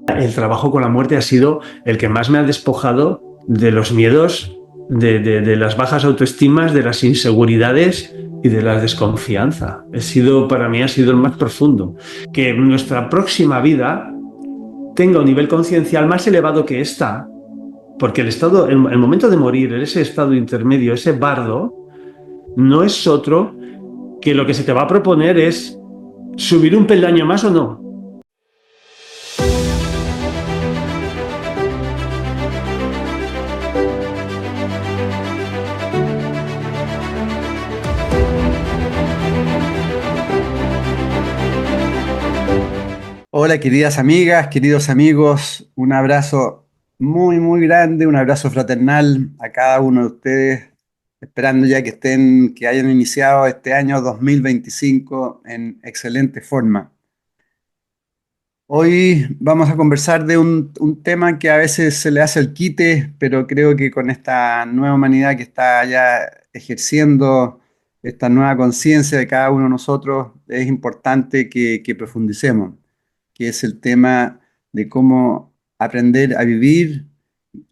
El trabajo con la muerte ha sido el que más me ha despojado de los miedos, de las bajas autoestimas, de las inseguridades y de la desconfianza. Para mí ha sido el más profundo. Que nuestra próxima vida tenga un nivel conciencial más elevado que esta, porque el momento de morir, ese estado intermedio, ese bardo, no es otro que lo que se te va a proponer es subir un peldaño más o no. Hola, queridas amigas, queridos amigos, un abrazo muy grande, un abrazo fraternal a cada uno de ustedes, esperando ya que hayan iniciado este año 2025 en excelente forma. Hoy vamos a conversar de un tema que a veces se le hace el quite, pero creo que con esta nueva humanidad que está ya ejerciendo esta nueva conciencia de cada uno de nosotros, es importante que profundicemos, que es el tema de cómo aprender a vivir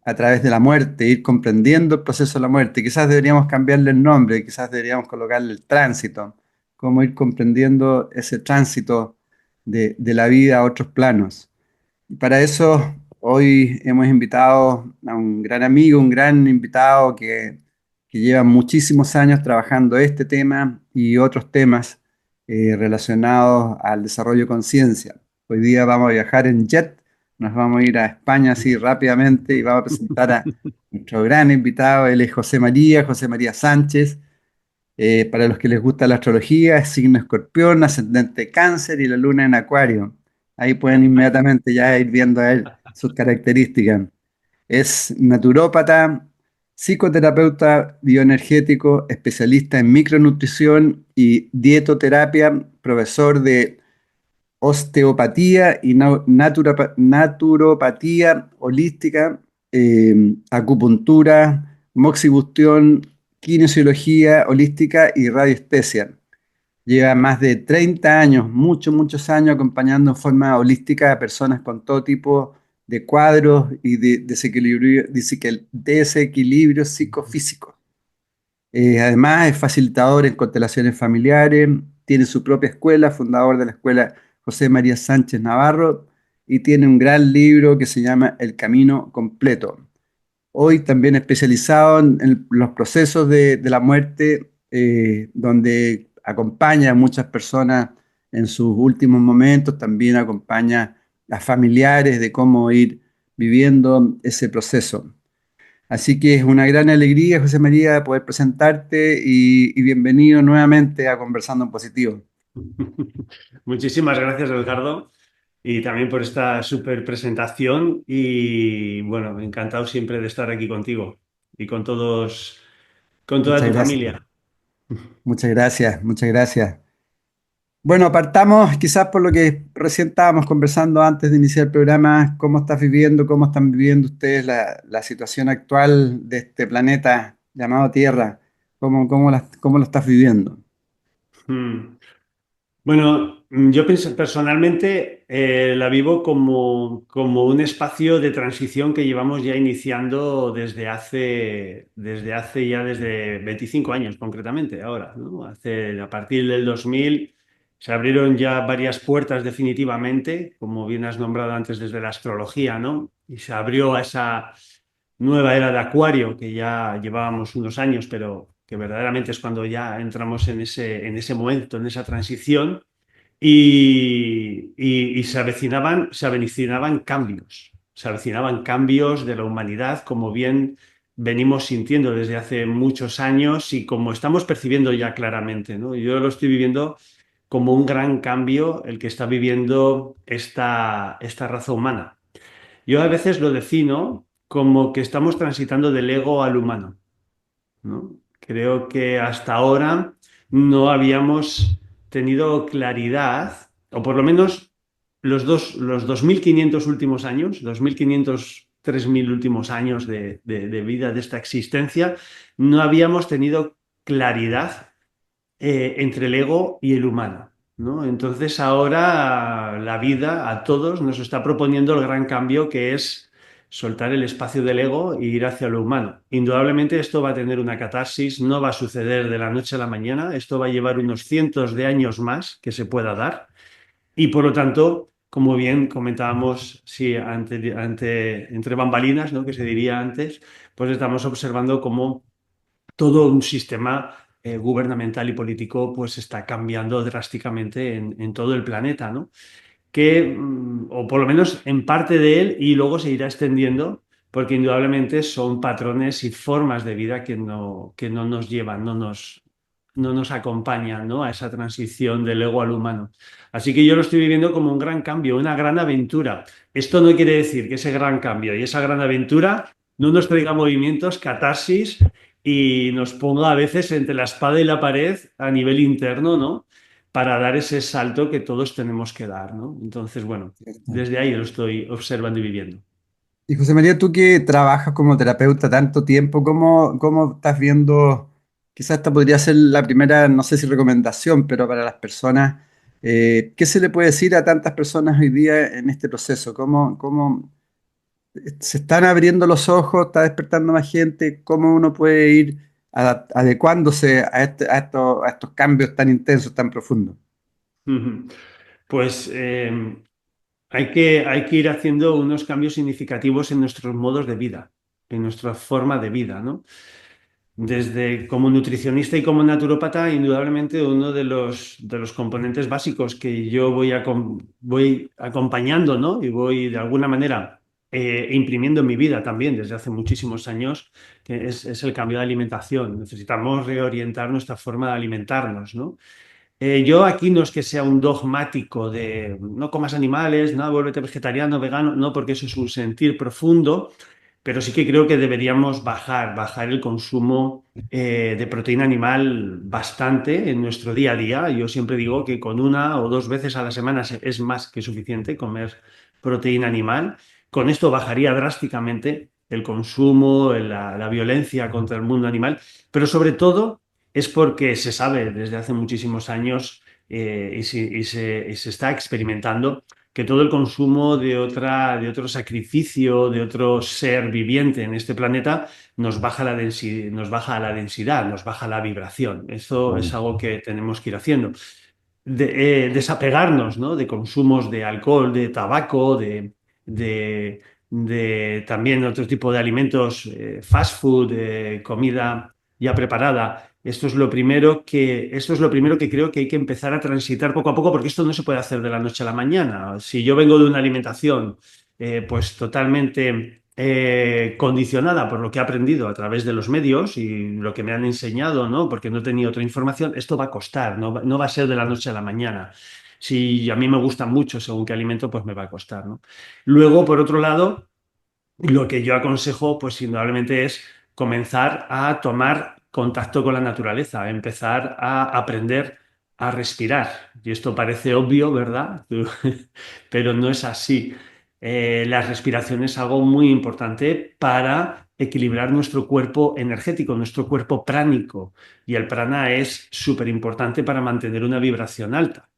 a través de la muerte, ir comprendiendo el proceso de la muerte. Quizás deberíamos cambiarle el nombre, quizás deberíamos colocarle el tránsito, cómo ir comprendiendo ese tránsito de la vida a otros planos. Y para eso hoy hemos invitado a un gran amigo, un gran invitado que lleva muchísimos años trabajando este tema y otros temas relacionados al desarrollo de conciencia. Hoy día vamos a viajar en jet, nos vamos a ir a España así rápidamente y vamos a presentar a nuestro gran invitado. Él es José María Sánchez. Para los que les gusta la astrología, es signo escorpión, ascendente cáncer y la luna en acuario. Ahí pueden inmediatamente ya ir viendo a él sus características. Es naturópata, psicoterapeuta bioenergético, especialista en micronutrición y dietoterapia, profesor de osteopatía y naturopatía holística, acupuntura, moxibustión, kinesiología holística y radiestesia. Lleva más de 30 años, muchos años acompañando en forma holística a personas con todo tipo de cuadros y de desequilibrios psicofísicos. Además, es facilitador en constelaciones familiares, tiene su propia escuela, fundador de la escuela José María Sánchez Navarro, y tiene un gran libro que se llama El Camino Completo. Hoy también especializado en los procesos de la muerte, donde acompaña a muchas personas en sus últimos momentos, también acompaña a familiares de cómo ir viviendo ese proceso. Así que es una gran alegría, José María, poder presentarte y bienvenido nuevamente a Conversando en Positivo. Muchísimas gracias, Edgardo, y también por esta súper presentación. Y bueno, encantado siempre de estar aquí contigo y con todos, con toda Muchas tu gracias, familia. muchas gracias. Bueno, partamos quizás por lo que recién estábamos conversando antes de iniciar el programa, cómo estás viviendo, cómo están viviendo ustedes la situación actual de este planeta llamado Tierra, cómo lo estás viviendo. Mm. Bueno, yo pienso personalmente la vivo como un espacio de transición que llevamos ya iniciando desde 25 años concretamente, ahora, ¿no? A partir del 2000 se abrieron ya varias puertas definitivamente, como bien has nombrado antes desde la astrología, ¿no? Y se abrió a esa nueva era de Acuario que ya llevábamos unos años, pero que verdaderamente es cuando ya entramos en ese momento, en esa transición. Y se avecinaban cambios de la humanidad, como bien venimos sintiendo desde hace muchos años y como estamos percibiendo ya claramente, ¿no? Yo lo estoy viviendo como un gran cambio el que está viviendo esta raza humana. Yo a veces lo defino como que estamos transitando del ego al humano, ¿no? Creo que hasta ahora no habíamos tenido claridad, o por lo menos los 2.500 últimos años, 2.500, 3.000 últimos años de vida de esta existencia, no habíamos tenido claridad entre el ego y el humano. ¿no? Entonces ahora la vida a todos nos está proponiendo el gran cambio que es soltar el espacio del ego e ir hacia lo humano. Indudablemente esto va a tener una catarsis, no va a suceder de la noche a la mañana, esto va a llevar unos cientos de años más que se pueda dar y por lo tanto, como bien comentábamos, sí, entre bambalinas, ¿no? Que se diría antes, pues estamos observando cómo todo un sistema gubernamental y político pues está cambiando drásticamente en todo el planeta, ¿no? O por lo menos en parte de él, y luego se irá extendiendo, porque indudablemente son patrones y formas de vida que no nos llevan, no nos acompañan, ¿no? A esa transición del ego al humano. Así que yo lo estoy viviendo como un gran cambio, una gran aventura. Esto no quiere decir que ese gran cambio y esa gran aventura no nos traiga movimientos, catarsis y nos ponga a veces entre la espada y la pared a nivel interno, ¿no? Para dar ese salto que todos tenemos que dar, ¿no? Entonces, bueno, ¿Cierto? desde ahí lo estoy observando y viviendo. Y José María, tú que trabajas como terapeuta tanto tiempo, ¿cómo estás viendo? Quizás esta podría ser la primera, no sé si recomendación, pero para las personas, ¿qué se le puede decir a tantas personas hoy día en este proceso? ¿Cómo se están abriendo los ojos? ¿Está despertando más gente? ¿Cómo uno puede ir adecuándose a estos cambios tan intensos, tan profundos? Ujú. Pues hay que ir haciendo unos cambios significativos en nuestros modos de vida, en nuestra forma de vida, ¿no? Desde como nutricionista y como naturópata, indudablemente uno de los componentes básicos que yo voy acompañando, ¿no? Y voy de alguna manera imprimiendo en mi vida también desde hace muchísimos años, que es el cambio de alimentación. Necesitamos reorientar nuestra forma de alimentarnos, ¿no? Yo aquí no es que sea un dogmático de no comas animales, no, vuélvete vegetariano, vegano, no, porque eso es un sentir profundo, pero sí que creo que deberíamos bajar el consumo de proteína animal bastante en nuestro día a día. Yo siempre digo que con una o dos veces a la semana es más que suficiente comer proteína animal. Con esto bajaría drásticamente el consumo, la violencia contra el mundo animal, pero sobre todo es porque se sabe desde hace muchísimos años y se está experimentando que todo el consumo de otro sacrificio, de otro ser viviente en este planeta, nos baja la densidad, nos baja la vibración. Eso es Mm. algo que tenemos que ir haciendo. Desapegarnos, ¿no? De consumos de alcohol, de tabaco, de, de también otro tipo de alimentos, fast food, comida ya preparada. Esto es lo primero que creo que hay que empezar a transitar poco a poco, porque esto no se puede hacer de la noche a la mañana. Si yo vengo de una alimentación pues totalmente condicionada por lo que he aprendido a través de los medios y lo que me han enseñado, ¿no? Porque no tenía otra información, esto va a costar, no va a ser de la noche a la mañana. Si a mí me gusta mucho según qué alimento, pues me va a costar, ¿no? Luego, por otro lado, lo que yo aconsejo, pues indudablemente es comenzar a tomar contacto con la naturaleza, empezar a aprender a respirar. Y esto parece obvio, ¿verdad? Pero no es así. La respiración es algo muy importante para equilibrar nuestro cuerpo energético, nuestro cuerpo pránico. Y el prana es súper importante para mantener una vibración alta.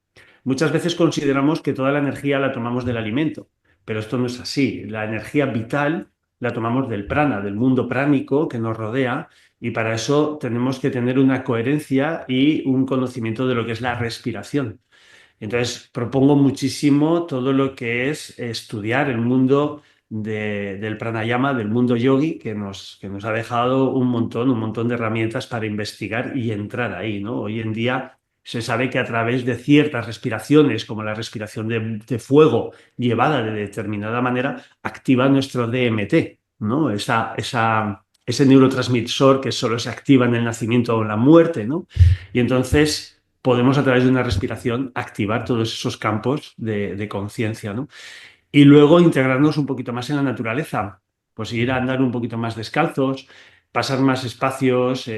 Muchas veces consideramos que toda la energía la tomamos del alimento, pero esto no es así. La energía vital la tomamos del prana, del mundo pránico que nos rodea, y para eso tenemos que tener una coherencia y un conocimiento de lo que es la respiración. Entonces, propongo muchísimo todo lo que es estudiar el mundo del pranayama, del mundo yogi, que nos ha dejado un montón de herramientas para investigar y entrar ahí, ¿no? Hoy en día se sabe que a través de ciertas respiraciones, como la respiración de fuego llevada de determinada manera, activa nuestro DMT, ¿no? Ese neurotransmisor que solo se activa en el nacimiento o en la muerte, ¿no? Y entonces podemos a través de una respiración activar todos esos campos de conciencia, ¿no? Y luego integrarnos un poquito más en la naturaleza, pues ir a andar un poquito más descalzos, pasar más espacios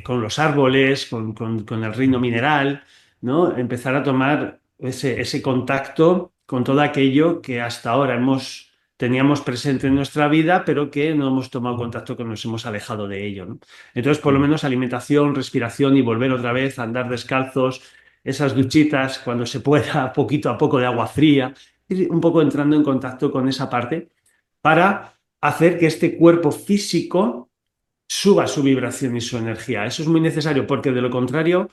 con los árboles, con el reino mineral, ¿no? Empezar a tomar ese contacto con todo aquello que hasta ahora teníamos presente en nuestra vida, pero que no hemos tomado contacto, que nos hemos alejado de ello, ¿no? Entonces, por lo Mm. menos alimentación, respiración y volver otra vez a andar descalzos. esas duchitas cuando se pueda, poquito a poco de agua fría, ir un poco entrando en contacto con esa parte para hacer que este cuerpo físico suba su vibración y su energía. Eso es muy necesario porque de lo contrario,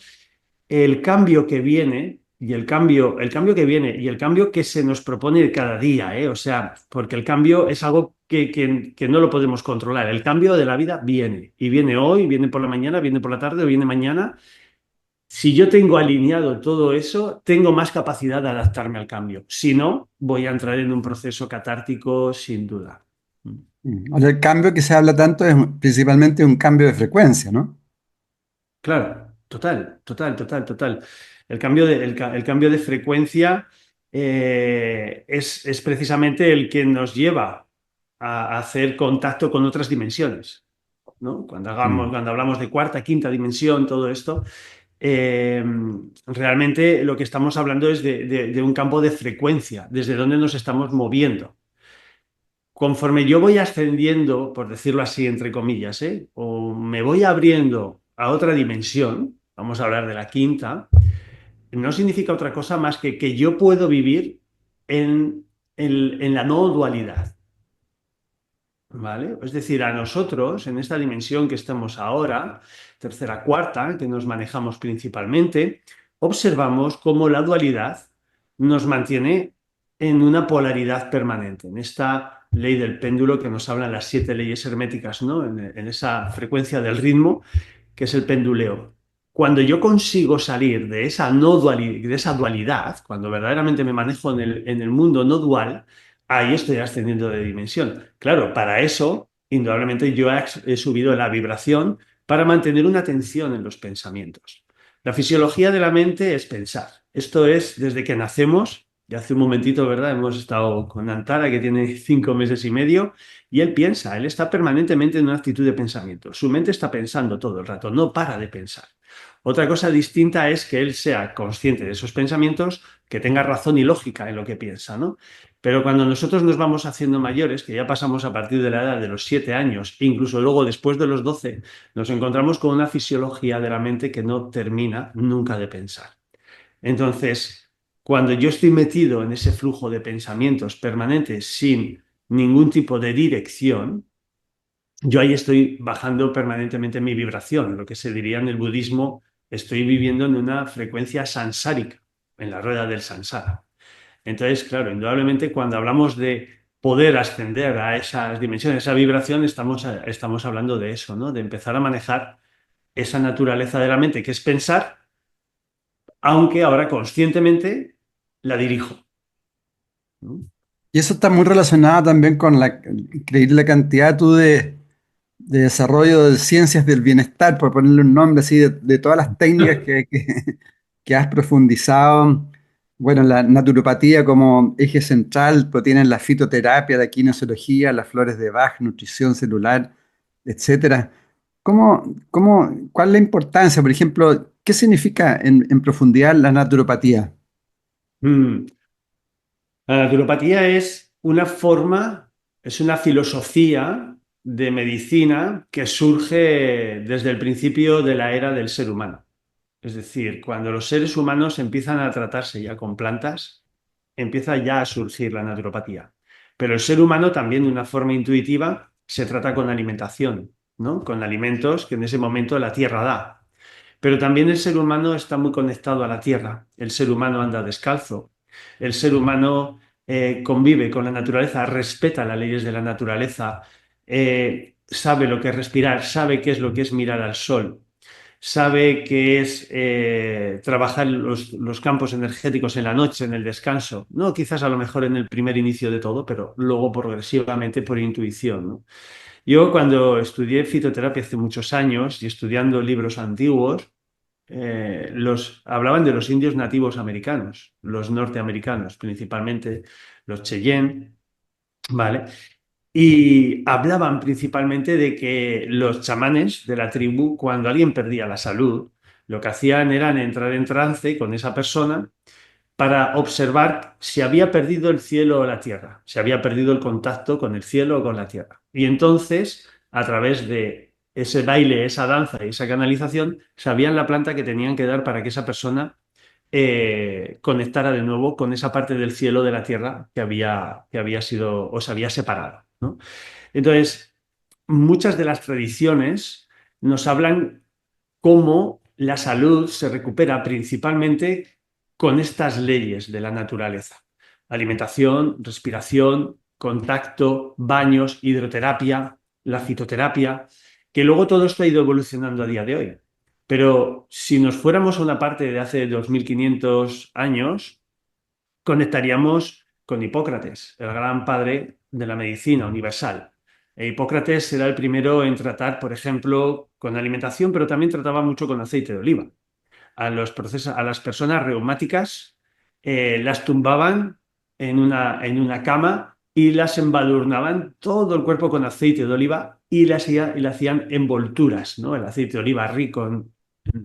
el cambio que viene y el cambio que viene y el cambio que se nos propone cada día, ¿eh? O sea, porque el cambio es algo que no lo podemos controlar. El cambio de la vida viene y viene hoy, viene por la mañana, viene por la tarde o viene mañana. Si yo tengo alineado todo eso, tengo más capacidad de adaptarme al cambio. Si no, voy a entrar en un proceso catártico sin duda. O sea, el cambio que se habla tanto es principalmente un cambio de frecuencia, ¿no? Claro, total, total, total, total. El cambio de frecuencia es precisamente el que nos lleva a hacer contacto con otras dimensiones, ¿no? Mm. Cuando hablamos de cuarta, quinta dimensión, todo esto, eh, realmente lo que estamos hablando es de un campo de frecuencia, desde donde nos estamos moviendo. Conforme yo voy ascendiendo, por decirlo así, entre comillas, o me voy abriendo a otra dimensión, vamos a hablar de la quinta, no significa otra cosa más que yo puedo vivir en la no dualidad, ¿vale? Es decir, a nosotros, en esta dimensión que estamos ahora, tercera, cuarta, que nos manejamos principalmente, observamos cómo la dualidad nos mantiene en una polaridad permanente, en esta ley del péndulo que nos hablan las 7 leyes herméticas, ¿no? En esa frecuencia del ritmo que es el penduleo. Cuando yo consigo salir de esa, no de esa dualidad, cuando verdaderamente me manejo en el mundo no dual, ahí estoy ascendiendo de dimensión. Claro, para eso, indudablemente, yo he subido la vibración para mantener una atención en los pensamientos. La fisiología de la mente es pensar. Esto es desde que nacemos. Ya hace un momentito, ¿verdad? Hemos estado con Antara, que tiene 5 meses y medio, y él piensa, él está permanentemente en una actitud de pensamiento. Su mente está pensando todo el rato, no para de pensar. Otra cosa distinta es que él sea consciente de esos pensamientos, que tenga razón y lógica en lo que piensa, ¿no? Pero cuando nosotros nos vamos haciendo mayores, que ya pasamos a partir de la edad de los 7 años, e incluso luego después de los 12, nos encontramos con una fisiología de la mente que no termina nunca de pensar. Entonces, cuando yo estoy metido en ese flujo de pensamientos permanentes sin ningún tipo de dirección, yo ahí estoy bajando permanentemente mi vibración, lo que se diría en el budismo, estoy viviendo en una frecuencia samsárica, en la rueda del samsara. Entonces, claro, indudablemente cuando hablamos de poder ascender a esas dimensiones, esa vibración, estamos hablando de eso, ¿no? De empezar a manejar esa naturaleza de la mente, que es pensar, aunque ahora conscientemente la dirijo, ¿no? Y eso está muy relacionado también con la increíble cantidad tú de desarrollo de ciencias del bienestar, por ponerle un nombre así, de todas las técnicas que has profundizado. Bueno, la naturopatía como eje central, pero tienen la fitoterapia, la kinesiología, las flores de Bach, nutrición celular, etcétera. ¿Cuál es la importancia? Por ejemplo, ¿qué significa en profundidad la naturopatía? Mm. La naturopatía es una filosofía de medicina que surge desde el principio de la era del ser humano. Es decir, cuando los seres humanos empiezan a tratarse ya con plantas, empieza ya a surgir la naturopatía. Pero el ser humano también de una forma intuitiva se trata con alimentación, ¿no? Con alimentos que en ese momento la tierra da. Pero también el ser humano está muy conectado a la tierra. El ser humano anda descalzo. El ser humano convive con la naturaleza, respeta las leyes de la naturaleza, sabe lo que es respirar, sabe qué es lo que es mirar al sol, sabe qué es trabajar los campos energéticos en la noche, en el descanso. No, quizás a lo mejor en el primer inicio de todo, pero luego progresivamente por intuición, ¿no? Yo cuando estudié fitoterapia hace muchos años y estudiando libros antiguos, hablaban de los indios nativos americanos, los norteamericanos, principalmente los Cheyenne, ¿vale? Y hablaban principalmente de que los chamanes de la tribu, cuando alguien perdía la salud, lo que hacían era entrar en trance con esa persona para observar si había perdido el cielo o la tierra, si había perdido el contacto con el cielo o con la tierra. Y entonces, a través de ese baile, esa danza y esa canalización, sabían la planta que tenían que dar para que esa persona conectara de nuevo con esa parte del cielo de la tierra que había sido o se había separado, ¿no? Entonces, muchas de las tradiciones nos hablan cómo la salud se recupera principalmente con estas leyes de la naturaleza. Alimentación, respiración, contacto, baños, hidroterapia, la fitoterapia, que luego todo esto ha ido evolucionando a día de hoy. Pero si nos fuéramos a una parte de hace 2500 años, conectaríamos con Hipócrates, el gran padre de la medicina universal. Hipócrates era el primero en tratar, por ejemplo, con alimentación, pero también trataba mucho con aceite de oliva. A las personas reumáticas las tumbaban en una cama y las embadurnaban todo el cuerpo con aceite de oliva y le hacían envolturas, ¿no? El aceite de oliva rico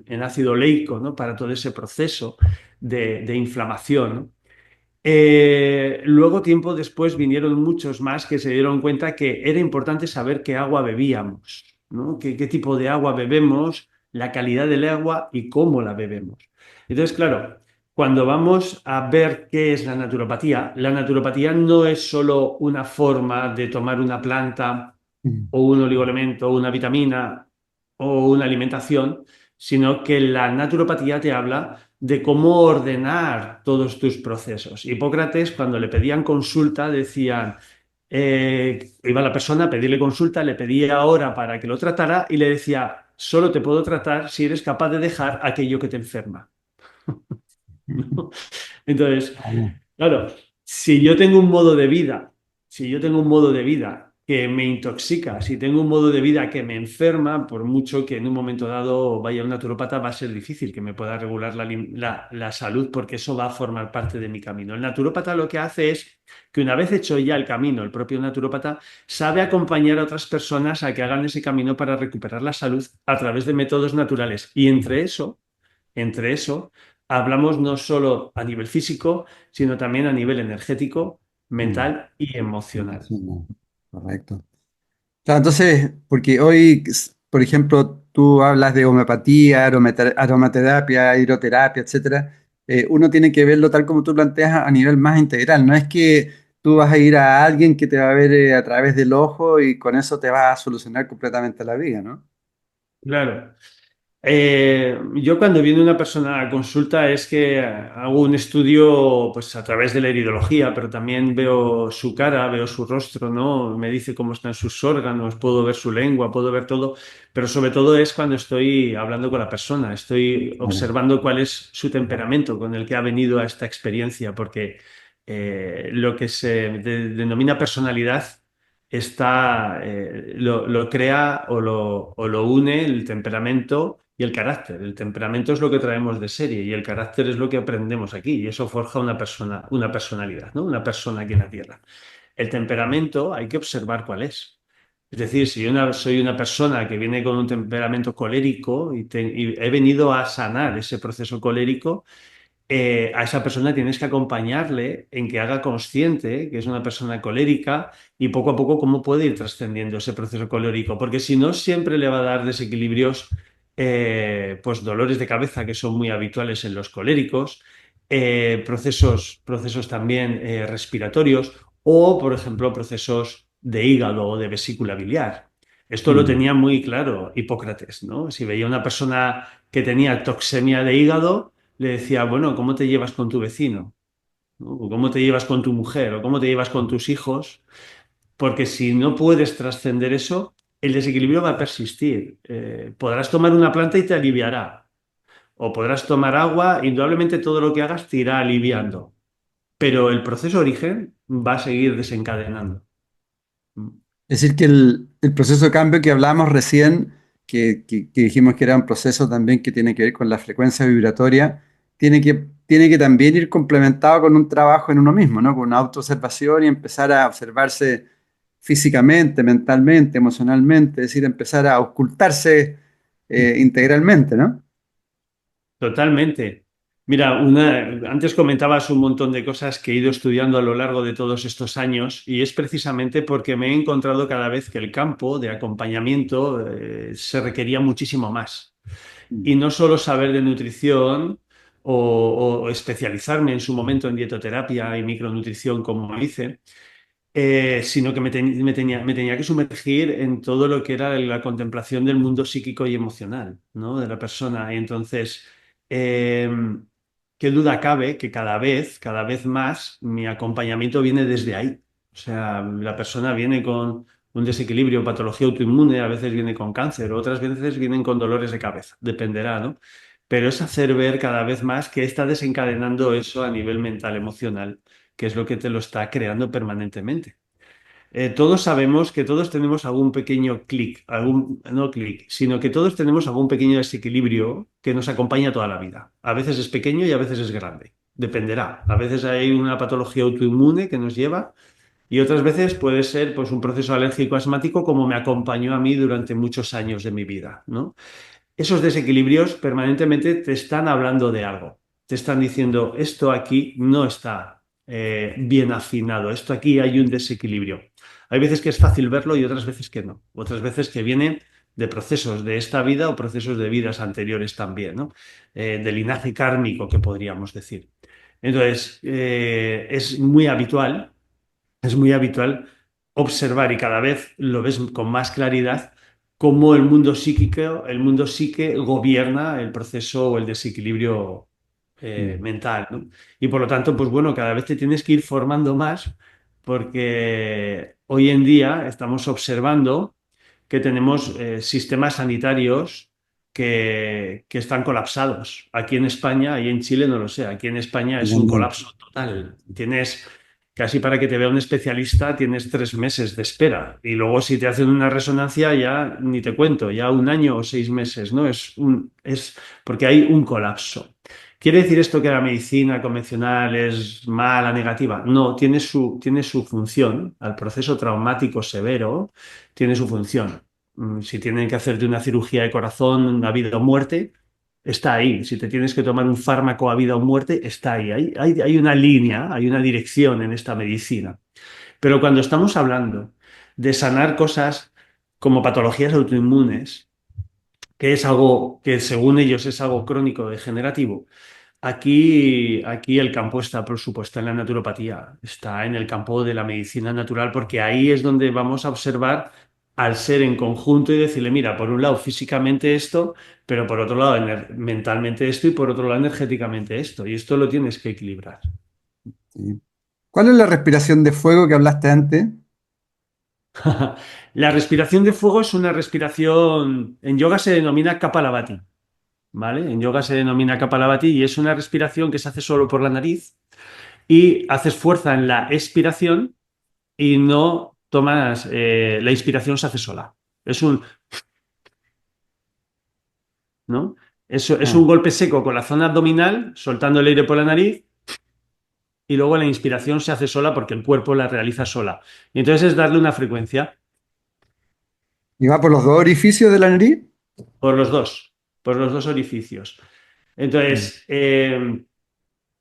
en ácido oleico, ¿no? Para todo ese proceso de inflamación, ¿no? Luego, tiempo después, vinieron muchos más que se dieron cuenta que era importante saber qué agua bebíamos, ¿no? Qué tipo de agua bebemos, la calidad del agua y cómo la bebemos. Entonces, claro, cuando vamos a ver qué es la naturopatía no es solo una forma de tomar una planta Mm. o un oligoelemento o una vitamina o una alimentación, sino que la naturopatía te habla de cómo ordenar todos tus procesos. Hipócrates, cuando le pedían consulta, decían, iba la persona a pedirle consulta, le pedía hora para que lo tratara y le decía, solo te puedo tratar si eres capaz de dejar aquello que te enferma. ¿No? Entonces, Vale. claro, si yo tengo un modo de vida que me intoxica, si tengo un modo de vida que me enferma, por mucho que en un momento dado vaya a un naturópata, va a ser difícil que me pueda regular la salud porque eso va a formar parte de mi camino. El naturópata lo que hace es que una vez hecho ya el camino, el propio naturópata sabe acompañar a otras personas a que hagan ese camino para recuperar la salud a través de métodos naturales. Y entre eso, hablamos no solo a nivel físico, sino también a nivel energético, Mm. mental y emocional. Sí, no. Correcto. Claro, entonces, porque hoy, por ejemplo, tú hablas de homeopatía, aromaterapia, hidroterapia, etcétera. Uno tiene que verlo tal como tú planteas a nivel más integral. No es que tú vas a ir a alguien que te va a ver a través del ojo y con eso te va a solucionar completamente la vida, ¿no? Claro. Yo cuando viene una persona a consulta es que hago un estudio pues a través de la iridología, pero también veo su cara, veo su rostro, ¿no? Me dice cómo están sus órganos, puedo ver su lengua, puedo ver todo, pero sobre todo es cuando estoy hablando con la persona, estoy Vale. observando cuál es su temperamento con el que ha venido a esta experiencia, porque lo que se denomina personalidad lo crea o lo une el temperamento y el carácter. El temperamento es lo que traemos de serie y el carácter es lo que aprendemos aquí y eso forja una persona, una personalidad, ¿no? Una persona aquí en la Tierra. El temperamento hay que observar cuál es. Es decir, si yo soy una persona que viene con un temperamento colérico y he venido a sanar ese proceso colérico, a esa persona tienes que acompañarle en que haga consciente que es una persona colérica y poco a poco cómo puede ir trascendiendo ese proceso colérico, porque si no siempre le va a dar desequilibrios, pues dolores de cabeza que son muy habituales en los coléricos, procesos también respiratorios o, por ejemplo, procesos de hígado o de vesícula biliar. Esto lo Mm. tenía muy claro Hipócrates, ¿no? Si veía una persona que tenía toxemia de hígado, le decía, bueno, ¿cómo te llevas con tu vecino? ¿No? O ¿cómo te llevas con tu mujer? ¿O cómo te llevas con tus hijos? Porque si no puedes trascender eso, el desequilibrio va a persistir. Podrás tomar una planta y te aliviará. O podrás tomar agua, indudablemente todo lo que hagas te irá aliviando. Pero el proceso de origen va a seguir desencadenando. Es decir, que el proceso de cambio que hablamos recién, que dijimos que era un proceso también que tiene que ver con la frecuencia vibratoria, tiene que también ir complementado con un trabajo en uno mismo, ¿no? Con una autoobservación y empezar a observarse físicamente, mentalmente, emocionalmente, es decir, empezar a ocultarse integralmente, ¿no? Totalmente. Mira, antes comentabas un montón de cosas que he ido estudiando a lo largo de todos estos años y es precisamente porque me he encontrado cada vez que el campo de acompañamiento se requería muchísimo más. Mm. Y no solo saber de nutrición o especializarme en su momento en dietoterapia y micronutrición como hice, sino que me tenía que sumergir en todo lo que era la contemplación del mundo psíquico y emocional, ¿no? De la persona. Y entonces, eh, qué duda cabe que cada vez más, mi acompañamiento viene desde ahí. O sea, la persona viene con un desequilibrio, patología autoinmune, a veces viene con cáncer, otras veces vienen con dolores de cabeza, dependerá, ¿no? Pero es hacer ver cada vez más que está desencadenando eso a nivel mental, emocional, que es lo que te lo está creando permanentemente. Todos sabemos que todos tenemos algún pequeño clic, algún, no clic, sino que todos tenemos algún pequeño desequilibrio que nos acompaña toda la vida. A veces es pequeño y a veces es grande. Dependerá. A veces hay una patología autoinmune que nos lleva y otras veces puede ser pues, un proceso alérgico asmático como me acompañó a mí durante muchos años de mi vida, ¿no? Esos desequilibrios permanentemente te están hablando de algo. Te están diciendo, esto aquí no está bien afinado, esto aquí hay un desequilibrio. Hay veces que es fácil verlo y otras veces que no. Otras veces que viene de procesos de esta vida o procesos de vidas anteriores también, ¿no? De linaje kármico, que podríamos decir. Entonces, es muy habitual observar y cada vez lo ves con más claridad cómo el mundo psique gobierna el proceso o el desequilibrio Mm. mental, ¿no? Y por lo tanto, pues bueno, cada vez te tienes que ir formando más porque hoy en día estamos observando que tenemos sistemas sanitarios que están colapsados. Aquí en España y en Chile no lo sé. Aquí en España Y es un también. colapso total. Tienes casi para que te vea un especialista tienes 3 meses de espera. Y luego si te hacen una resonancia ya ni te cuento, ya 1 año o 6 meses, ¿no? Es porque hay un colapso. ¿Quiere decir esto que la medicina convencional es mala, negativa? No, tiene su función. Al proceso traumático severo tiene su función. Si tienen que hacerte una cirugía de corazón a vida o muerte, está ahí. Si te tienes que tomar un fármaco a vida o muerte, está ahí. Hay una línea, hay una dirección en esta medicina. Pero cuando estamos hablando de sanar cosas como patologías autoinmunes, que es algo que según ellos es algo crónico degenerativo, aquí el campo está, por supuesto, en la naturopatía, está en el campo de la medicina natural, porque ahí es donde vamos a observar al ser en conjunto y decirle, mira, por un lado físicamente esto, pero por otro lado mentalmente esto y por otro lado energéticamente esto. Y esto lo tienes que equilibrar. Sí. ¿Cuál es la respiración de fuego que hablaste antes? La respiración de fuego es una respiración, en yoga se denomina Kapalabhati, ¿vale? En yoga se denomina Kapalabhati y es una respiración que se hace solo por la nariz y haces fuerza en la expiración y no tomas, la inspiración se hace sola. Es un, ¿no? Es Ah, un golpe seco con la zona abdominal, soltando el aire por la nariz, y luego la inspiración se hace sola porque el cuerpo la realiza sola. Y entonces es darle una frecuencia ¿y va por los dos orificios de la nariz? por los dos, por los dos orificios. Mm. Entonces,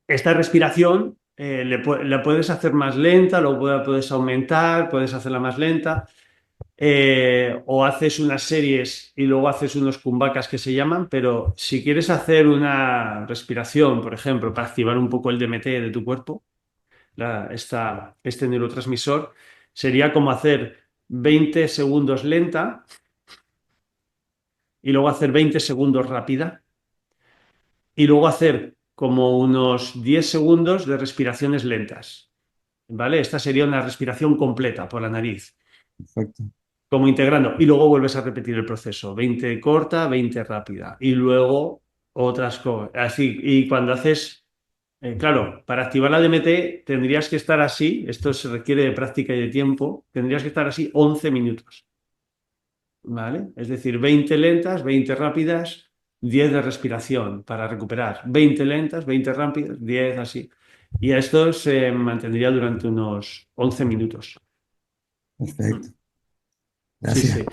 esta respiración la puedes hacer más lenta, puedes aumentar, puedes hacerla más lenta. O haces unas series y luego haces unos kumbhakas que se llaman, pero si quieres hacer una respiración, por ejemplo, para activar un poco el DMT de tu cuerpo, este neurotransmisor, sería como hacer 20 segundos lenta y luego hacer 20 segundos rápida y luego hacer como unos 10 segundos de respiraciones lentas. ¿Vale? Esta sería una respiración completa por la nariz. Perfecto. Como integrando, y luego vuelves a repetir el proceso, 20 corta, 20 rápida, y luego otras cosas. Así, y cuando haces, claro, para activar la DMT tendrías que estar así, esto se requiere de práctica y de tiempo, tendrías que estar así 11 minutos, ¿vale? Es decir, 20 lentas, 20 rápidas, 10 de respiración para recuperar, 20 lentas, 20 rápidas, 10 así. Y esto se mantendría durante unos 11 minutos. Perfecto. Mm. Sí, Gracias. sí.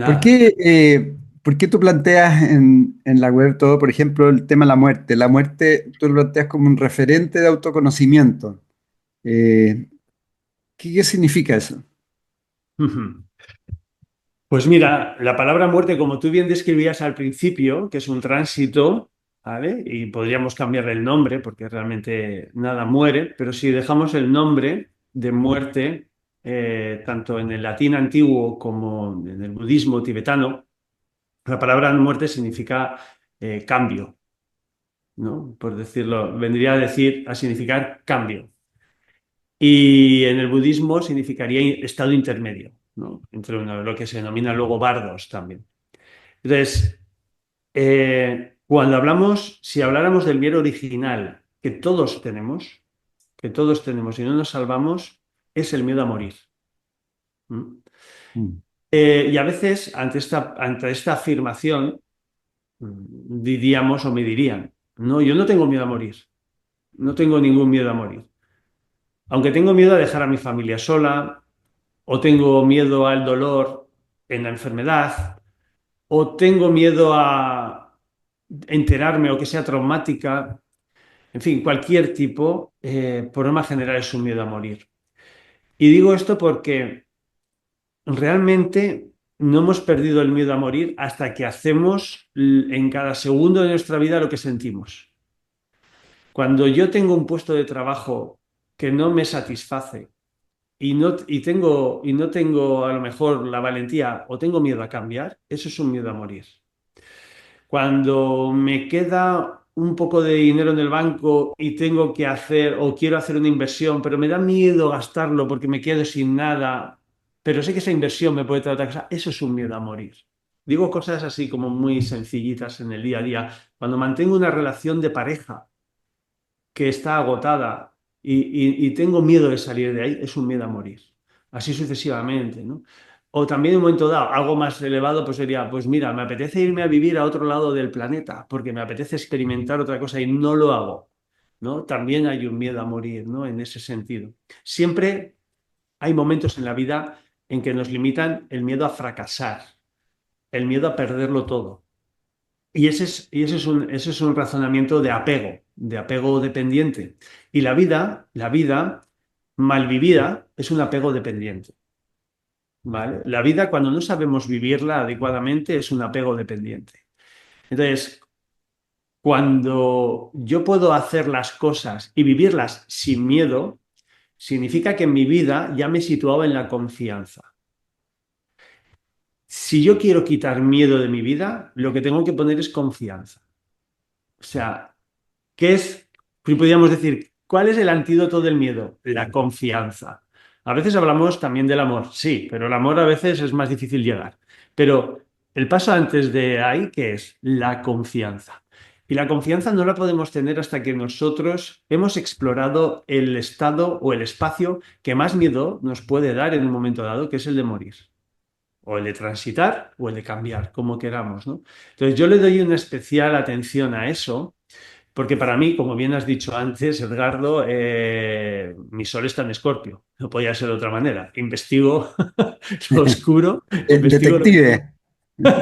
¿Por Nada. qué, por qué tú planteas en la web todo, por ejemplo, el tema de la muerte? La muerte tú lo planteas como un referente de autoconocimiento. Eh, ¿qué significa eso? Ujú. Pues mira, la palabra muerte, como tú bien describías al principio, que es un tránsito, ¿vale? Y podríamos cambiarle el nombre porque realmente nada muere, pero si dejamos el nombre de muerte, tanto en el latín antiguo como en el budismo tibetano, la palabra muerte significa cambio, ¿no? Por decirlo, vendría a significar cambio. Y en el budismo significaría estado intermedio, ¿no? Entre lo que se denomina luego bardos también. Entonces, cuando hablamos, si habláramos del bien original que todos tenemos y no nos salvamos, es el miedo a morir. ¿Mm? Mm, Y a veces, ante esta afirmación, diríamos o me dirían, no, yo no tengo miedo a morir, no tengo ningún miedo a morir. Aunque tengo miedo a dejar a mi familia sola, o tengo miedo al dolor en la enfermedad, o tengo miedo a enterarme o que sea traumática. En fin, cualquier tipo, por norma general, es un miedo a morir. Y digo esto porque realmente no hemos perdido el miedo a morir hasta que hacemos en cada segundo de nuestra vida lo que sentimos. Cuando yo tengo un puesto de trabajo que no me satisface y no tengo a lo mejor la valentía o tengo miedo a cambiar, eso es un miedo a morir. Cuando me queda un poco de dinero en el banco y tengo que hacer o quiero hacer una inversión, pero me da miedo gastarlo porque me quedo sin nada, pero sé que esa inversión me puede traer otra cosa, eso es un miedo a morir. Digo cosas así como muy sencillitas en el día a día. Cuando mantengo una relación de pareja que está agotada y tengo miedo de salir de ahí, es un miedo a morir. Así sucesivamente, ¿no? O también en un momento dado, algo más elevado, pues sería, pues mira, me apetece irme a vivir a otro lado del planeta, porque me apetece experimentar otra cosa y no lo hago, ¿no? También hay un miedo a morir, ¿no? En ese sentido. Siempre hay momentos en la vida en que nos limitan el miedo a fracasar, el miedo a perderlo todo. Y ese es un razonamiento de apego dependiente. Y la vida mal vivida es un apego dependiente, ¿vale? La vida, cuando no sabemos vivirla adecuadamente, es un apego dependiente. Entonces, cuando yo puedo hacer las cosas y vivirlas sin miedo, significa que en mi vida ya me he situado en la confianza. Si yo quiero quitar miedo de mi vida, lo que tengo que poner es confianza. O sea, ¿qué es? Podríamos decir, ¿cuál es el antídoto del miedo? La confianza. A veces hablamos también del amor, sí, pero el amor a veces es más difícil llegar. Pero el paso antes de ahí, ¿qué es? La confianza. Y la confianza no la podemos tener hasta que nosotros hemos explorado el estado o el espacio que más miedo nos puede dar en un momento dado, que es el de morir. O el de transitar o el de cambiar, como queramos, ¿no? Entonces yo le doy una especial atención a eso porque para mí, como bien has dicho antes, Edgardo, mi sol está en Escorpio. No podía ser de otra manera. Investigo lo oscuro, investigo lo que no. Detective.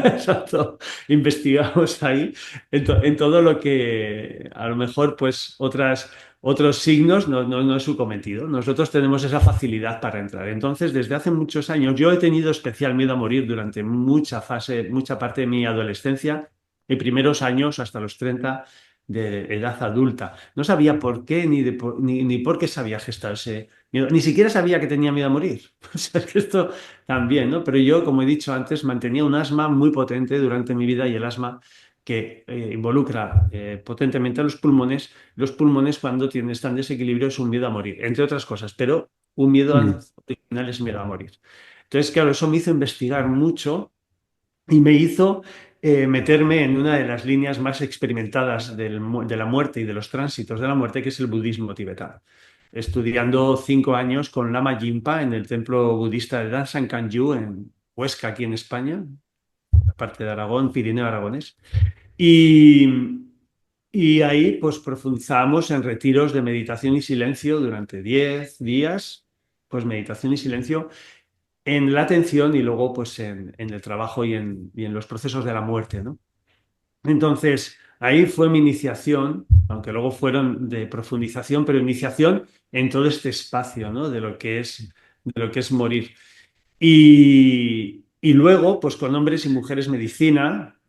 Exacto. Investigamos ahí en todo lo que a lo mejor, pues, otros signos no es su cometido. Nosotros tenemos esa facilidad para entrar. Entonces, desde hace muchos años, yo he tenido especial miedo a morir durante mucha parte de mi adolescencia y primeros años hasta los 30 de edad adulta. No sabía por qué ni por qué sabía gestarse miedo. Ni siquiera sabía que tenía miedo a morir. O sea, es que esto también, ¿no? Pero yo, como he dicho antes, mantenía un asma muy potente durante mi vida y el asma que involucra potentemente a los pulmones cuando están en desequilibrio es un miedo a morir, entre otras cosas, pero un miedo Mm, original es miedo a morir. Entonces, claro, eso me hizo investigar mucho y me hizo meterme en una de las líneas más experimentadas de la muerte y de los tránsitos de la muerte, que es el budismo tibetano. Estudiando 5 años con Lama Yinpa en el templo budista de Dansan Kanyu en Huesca, aquí en España, la parte de Aragón, Pirineo Aragonés. Y, y ahí pues profundizamos en retiros de meditación y silencio durante 10 días, pues meditación y silencio en la atención y luego pues en el trabajo y en los procesos de la muerte, ¿no? Entonces, ahí fue mi iniciación, aunque luego fueron de profundización, pero iniciación en todo este espacio, ¿no? De lo que es morir. Y luego, pues con hombres y mujeres medicina,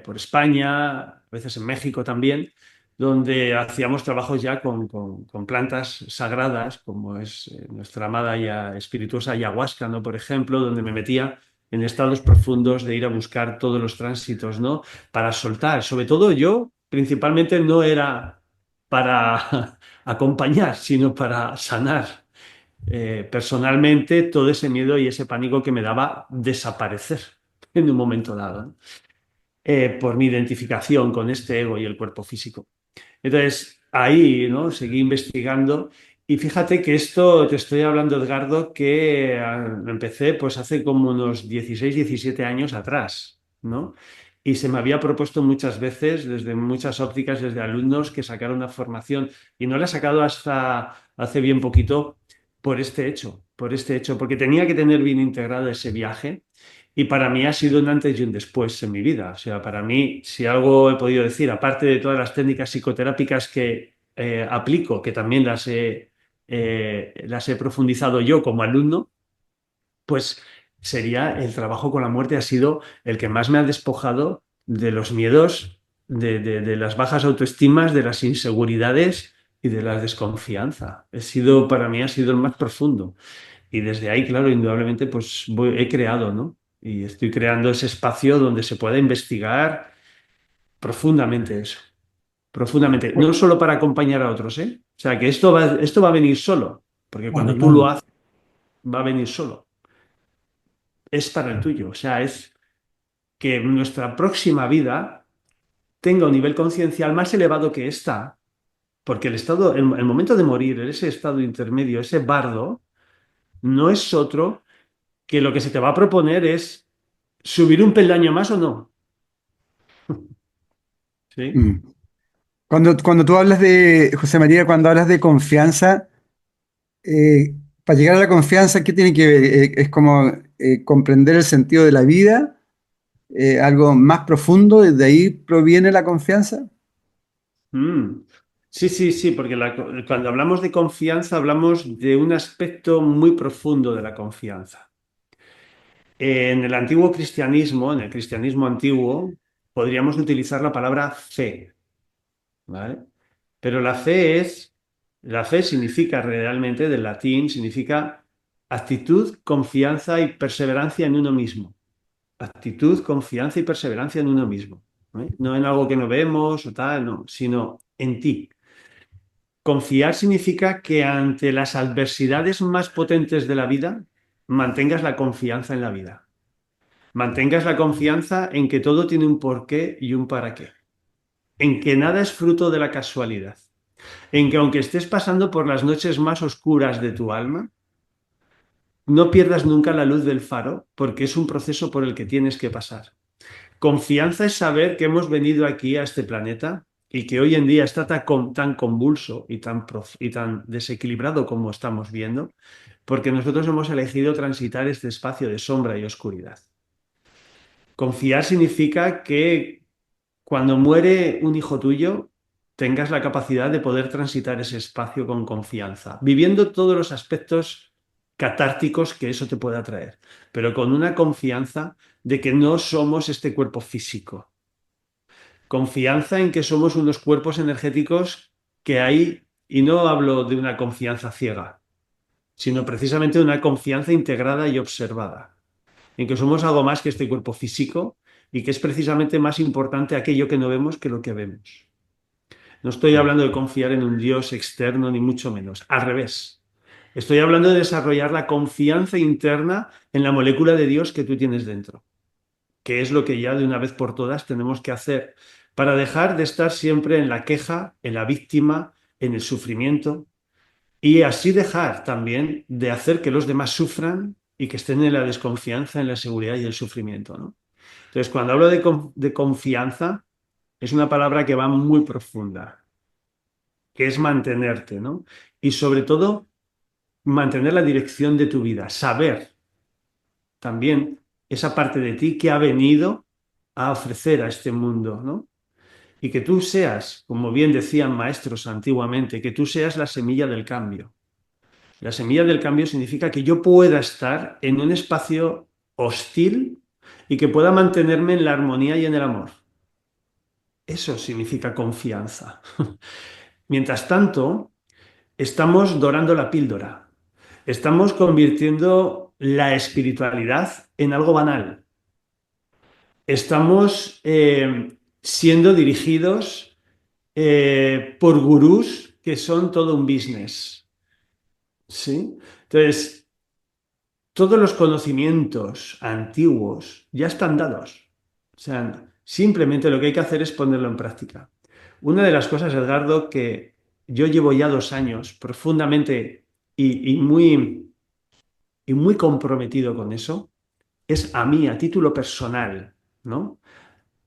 por España, veces en México también, donde hacíamos trabajos ya con plantas sagradas, como es nuestra amada ya espirituosa ayahuasca, ¿no? Por ejemplo, donde me metía en estados profundos de ir a buscar todos los tránsitos, ¿no? Para soltar. Sobre todo yo, principalmente, no era para acompañar, sino para sanar personalmente todo ese miedo y ese pánico que me daba desaparecer en un momento dado, ¿no? Por mi identificación con este ego y el cuerpo físico. Entonces, ahí, ¿no? Seguí investigando y fíjate que esto, te estoy hablando, Edgardo, que empecé pues hace como unos 16, 17 años atrás, ¿no? Y se me había propuesto muchas veces, desde muchas ópticas, desde alumnos, que sacara una formación y no la he sacado hasta hace bien poquito por este hecho, porque tenía que tener bien integrado ese viaje. Y para mí ha sido un antes y un después en mi vida. O sea, para mí, si algo he podido decir, aparte de todas las técnicas psicoterápicas que aplico, que también las he profundizado yo como alumno, pues sería el trabajo con la muerte ha sido el que más me ha despojado de los miedos, de las bajas autoestimas, de las inseguridades y de la desconfianza. Para mí ha sido el más profundo. Y desde ahí, claro, indudablemente, pues he creado, ¿no? Y estoy creando ese espacio donde se pueda investigar profundamente eso, profundamente. No solo para acompañar a otros, ¿eh? O sea, que esto va a venir solo, porque Claro, cuando tú lo claro. haces, va a venir solo. Es para el tuyo. O sea, es que nuestra próxima vida tenga un nivel conciencial más elevado que esta, porque el momento de morir, ese estado intermedio, ese bardo, no es otro que lo que se te va a proponer es subir un peldaño más o no. ¿Sí? Mm. Cuando tú hablas de, José María, cuando hablas de confianza, eh, para llegar a la confianza, ¿qué tiene que ver? ¿Es como comprender el sentido de la vida? ¿Algo más profundo? ¿De ahí proviene la confianza? Mm. Sí, sí, sí, porque cuando hablamos de confianza hablamos de un aspecto muy profundo de la confianza. En el antiguo cristianismo, en el cristianismo antiguo, podríamos utilizar la palabra fe, ¿vale? Pero la fe significa realmente, del latín, significa actitud, confianza y perseverancia en uno mismo. Actitud, confianza y perseverancia en uno mismo. ¿Eh? No en algo que no vemos o tal, no, sino en ti. Confiar significa que ante las adversidades más potentes de la vida, mantengas la confianza en la vida. Mantengas la confianza en que todo tiene un porqué y un para qué. En que nada es fruto de la casualidad. En que aunque estés pasando por las noches más oscuras de tu alma, no pierdas nunca la luz del faro, porque es un proceso por el que tienes que pasar. Confianza es saber que hemos venido aquí a este planeta y que hoy en día está tan convulso y tan desequilibrado como estamos viendo, porque nosotros hemos elegido transitar este espacio de sombra y oscuridad. Confiar significa que cuando muere un hijo tuyo, tengas la capacidad de poder transitar ese espacio con confianza, viviendo todos los aspectos catárticos que eso te pueda traer, pero con una confianza de que no somos este cuerpo físico. Confianza en que somos unos cuerpos energéticos que hay, y no hablo de una confianza ciega, sino precisamente de una confianza integrada y observada, en que somos algo más que este cuerpo físico y que es precisamente más importante aquello que no vemos que lo que vemos. No estoy hablando de confiar en un Dios externo, ni mucho menos. Al revés. Estoy hablando de desarrollar la confianza interna en la molécula de Dios que tú tienes dentro, que es lo que ya de una vez por todas tenemos que hacer para dejar de estar siempre en la queja, en la víctima, en el sufrimiento y así dejar también de hacer que los demás sufran y que estén en la desconfianza, en la seguridad y el sufrimiento, ¿no? Entonces, cuando hablo de confianza, es una palabra que va muy profunda, que es mantenerte, ¿no? Y sobre todo, mantener la dirección de tu vida, saber también esa parte de ti que ha venido a ofrecer a este mundo, ¿no? Y que tú seas, como bien decían maestros antiguamente, que tú seas la semilla del cambio. La semilla del cambio significa que yo pueda estar en un espacio hostil y que pueda mantenerme en la armonía y en el amor. Eso significa confianza. Mientras tanto, estamos dorando la píldora. Estamos convirtiendo la espiritualidad en algo banal. Estamos siendo dirigidos por gurús que son todo un business. ¿Sí? Entonces, todos los conocimientos antiguos ya están dados. O sea, simplemente lo que hay que hacer es ponerlo en práctica. Una de las cosas, Edgardo, que yo llevo ya 2 años profundamente y muy comprometido con eso, es a mí, a título personal, ¿no?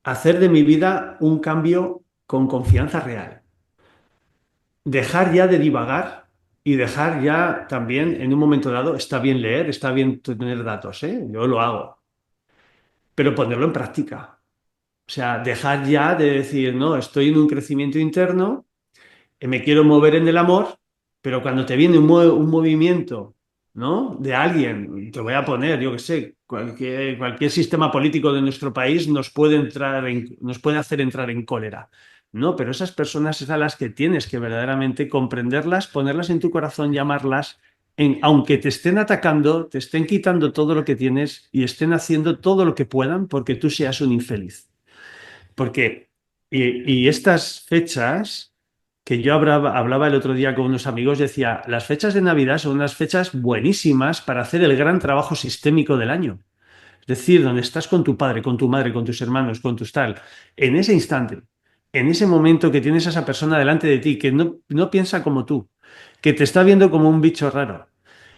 Hacer de mi vida un cambio con confianza real. Dejar ya de divagar y dejar ya también, en un momento dado, está bien leer, está bien tener datos, ¿eh? Yo lo hago, pero ponerlo en práctica. O sea, dejar ya de decir, no, estoy en un crecimiento interno, me quiero mover en el amor, pero cuando te viene un movimiento, ¿no? De alguien, te voy a poner, yo qué sé, cualquier sistema político de nuestro país nos puede hacer entrar en cólera. No, pero esas personas es a las que tienes que verdaderamente comprenderlas, ponerlas en tu corazón, llamarlas, aunque te estén atacando, te estén quitando todo lo que tienes y estén haciendo todo lo que puedan porque tú seas un infeliz. Porque, y estas fechas que yo hablaba el otro día con unos amigos, decía, las fechas de Navidad son unas fechas buenísimas para hacer el gran trabajo sistémico del año. Es decir, donde estás con tu padre, con tu madre, con tus hermanos, con tus tal, en ese instante, en ese momento que tienes a esa persona delante de ti que no piensa como tú, que te está viendo como un bicho raro,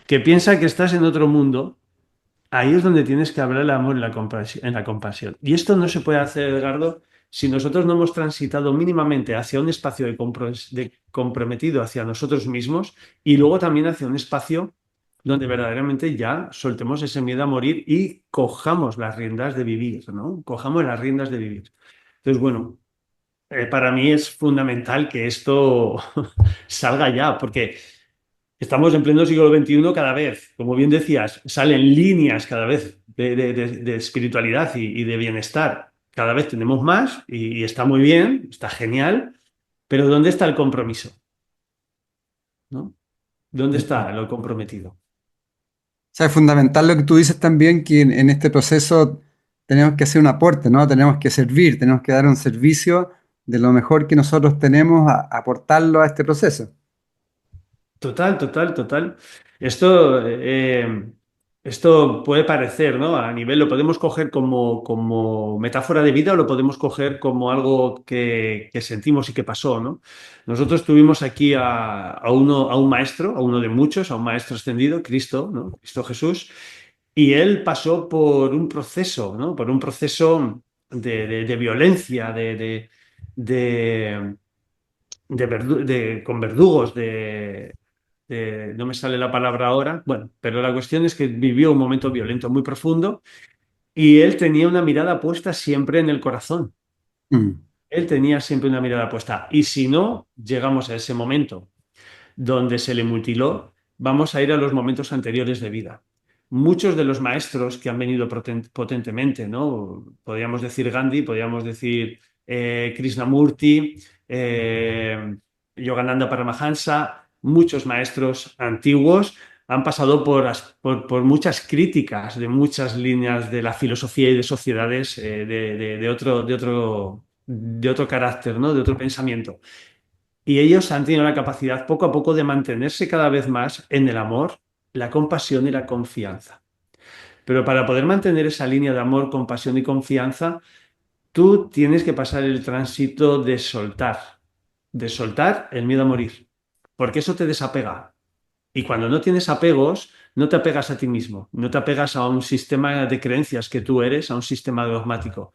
que piensa que estás en otro mundo. Ahí es donde tienes que hablar el amor en la compasión. Y esto no se puede hacer, Edgardo, si nosotros no hemos transitado mínimamente hacia un espacio de comprometido hacia nosotros mismos y luego también hacia un espacio donde verdaderamente ya soltemos ese miedo a morir y cojamos las riendas de vivir, ¿no? Cojamos las riendas de vivir. Entonces, bueno, para mí es fundamental que esto salga ya, porque estamos en pleno siglo XXI cada vez, como bien decías, salen líneas cada vez de espiritualidad y de bienestar. Cada vez tenemos más y está muy bien, está genial, pero ¿dónde está el compromiso? ¿No? ¿Dónde está lo comprometido? O sea, es fundamental lo que tú dices también, que en este proceso tenemos que hacer un aporte, ¿no? Tenemos que servir, tenemos que dar un servicio de lo mejor que nosotros tenemos a aportarlo a este proceso. Total, total, total. Esto, esto puede parecer, ¿no? A nivel, lo podemos coger como metáfora de vida o lo podemos coger como algo que sentimos y que pasó, ¿no? Nosotros tuvimos aquí a un maestro, a uno de muchos, a un maestro ascendido, Cristo, ¿no? Cristo Jesús, y él pasó por un proceso, ¿no? Por un proceso de violencia, de, con verdugos, no me sale la palabra ahora, bueno, pero la cuestión es que vivió un momento violento muy profundo y él tenía una mirada puesta siempre en el corazón. Mm. Él tenía siempre una mirada puesta. Y si no llegamos a ese momento donde se le mutiló, vamos a ir a los momentos anteriores de vida. Muchos de los maestros que han venido potentemente, ¿no? Podríamos decir Gandhi, podríamos decir Krishnamurti, Yogananda Paramahansa, muchos maestros antiguos han pasado por muchas críticas de muchas líneas de la filosofía y de sociedades de otro carácter, ¿no? De otro pensamiento. Y ellos han tenido la capacidad poco a poco de mantenerse cada vez más en el amor, la compasión y la confianza. Pero para poder mantener esa línea de amor, compasión y confianza, tú tienes que pasar el tránsito de soltar el miedo a morir, porque eso te desapega. Y cuando no tienes apegos, no te apegas a ti mismo, no te apegas a un sistema de creencias que tú eres, a un sistema dogmático.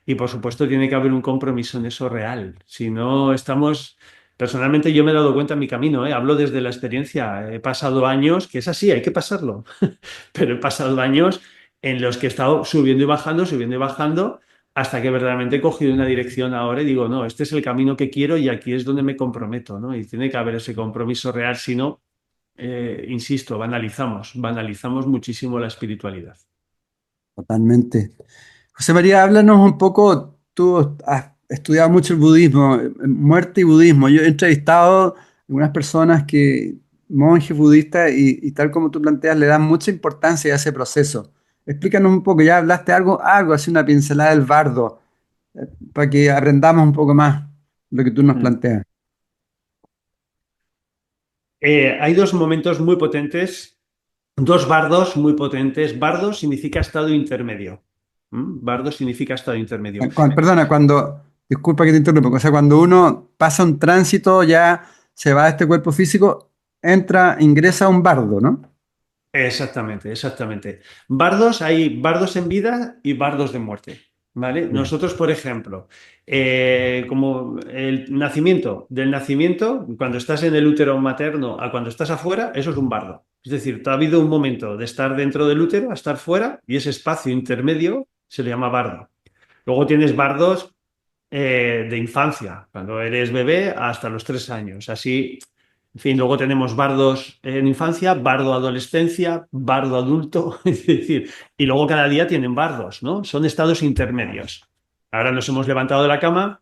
Y por supuesto tiene que haber un compromiso en eso real. Si no estamos, personalmente yo me he dado cuenta en mi camino, ¿eh? Hablo desde la experiencia. He pasado años, que es así, hay que pasarlo, pero he pasado años en los que he estado subiendo y bajando, hasta que verdaderamente he cogido una dirección ahora y digo, no, este es el camino que quiero y aquí es donde me comprometo, ¿no? Y tiene que haber ese compromiso real, si no, insisto, banalizamos muchísimo la espiritualidad. Totalmente. José María, háblanos un poco, tú has he estudiado mucho el budismo, muerte y budismo. Yo he entrevistado a algunas personas que, monjes budistas, y tal como tú planteas, le dan mucha importancia a ese proceso. Explícanos un poco, ya hablaste algo, así una pincelada del bardo, para que aprendamos un poco más lo que tú nos Mm. planteas. Hay dos momentos muy potentes, dos bardos muy potentes. Bardo significa estado intermedio. Bardo significa estado intermedio. Perdona, disculpa que te interrumpa, o sea, cuando uno pasa un tránsito, ya se va de este cuerpo físico, ingresa a un bardo, ¿no? Exactamente, exactamente. Bardos, hay bardos en vida y bardos de muerte, ¿vale? Ya. Nosotros, por ejemplo, como el nacimiento, del nacimiento, cuando estás en el útero materno a cuando estás afuera, eso es un bardo. Es decir, te ha habido un momento de estar dentro del útero a estar fuera y ese espacio intermedio se le llama bardo. Luego tienes bardos de infancia, cuando eres bebé hasta los 3 años. Así, en fin, luego tenemos bardos en infancia, bardo adolescencia, bardo adulto, es decir, y luego cada día tienen bardos, ¿no? Son estados intermedios. Ahora nos hemos levantado de la cama,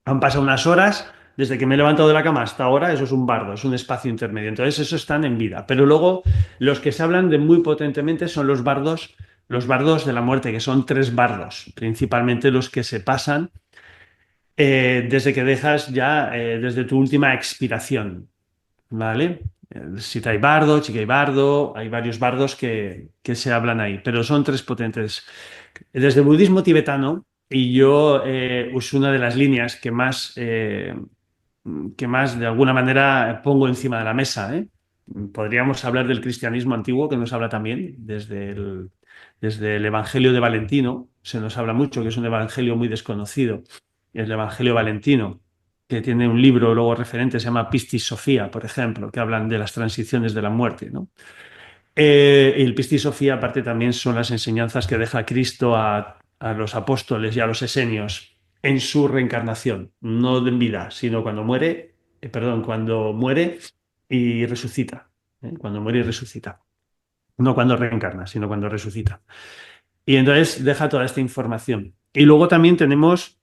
han pasado unas horas, desde que me he levantado de la cama hasta ahora, eso es un bardo, es un espacio intermedio. Entonces, eso están en vida. Pero luego, los que se hablan de muy potentemente son los bardos de la muerte, que son tres bardos, principalmente los que se pasan desde que dejas ya, desde tu última expiración, ¿vale? Sita y bardo, chica y bardo, hay varios bardos que se hablan ahí, pero son tres potentes. Desde el budismo tibetano, y yo uso una de las líneas que más de alguna manera pongo encima de la mesa, ¿eh? Podríamos hablar del cristianismo antiguo, que nos habla también, desde el Evangelio de Valentino, se nos habla mucho, que es un evangelio muy desconocido, el Evangelio Valentino, que tiene un libro luego referente, se llama Pistis Sofía, por ejemplo, que hablan de las transiciones de la muerte, ¿no? Y el Pistis Sofía, aparte, también son las enseñanzas que deja Cristo a los apóstoles y a los esenios en su reencarnación, no en vida, sino cuando muere, perdón, cuando muere y resucita, cuando muere y resucita. No cuando reencarna, sino cuando resucita. Y entonces deja toda esta información. Y luego también tenemos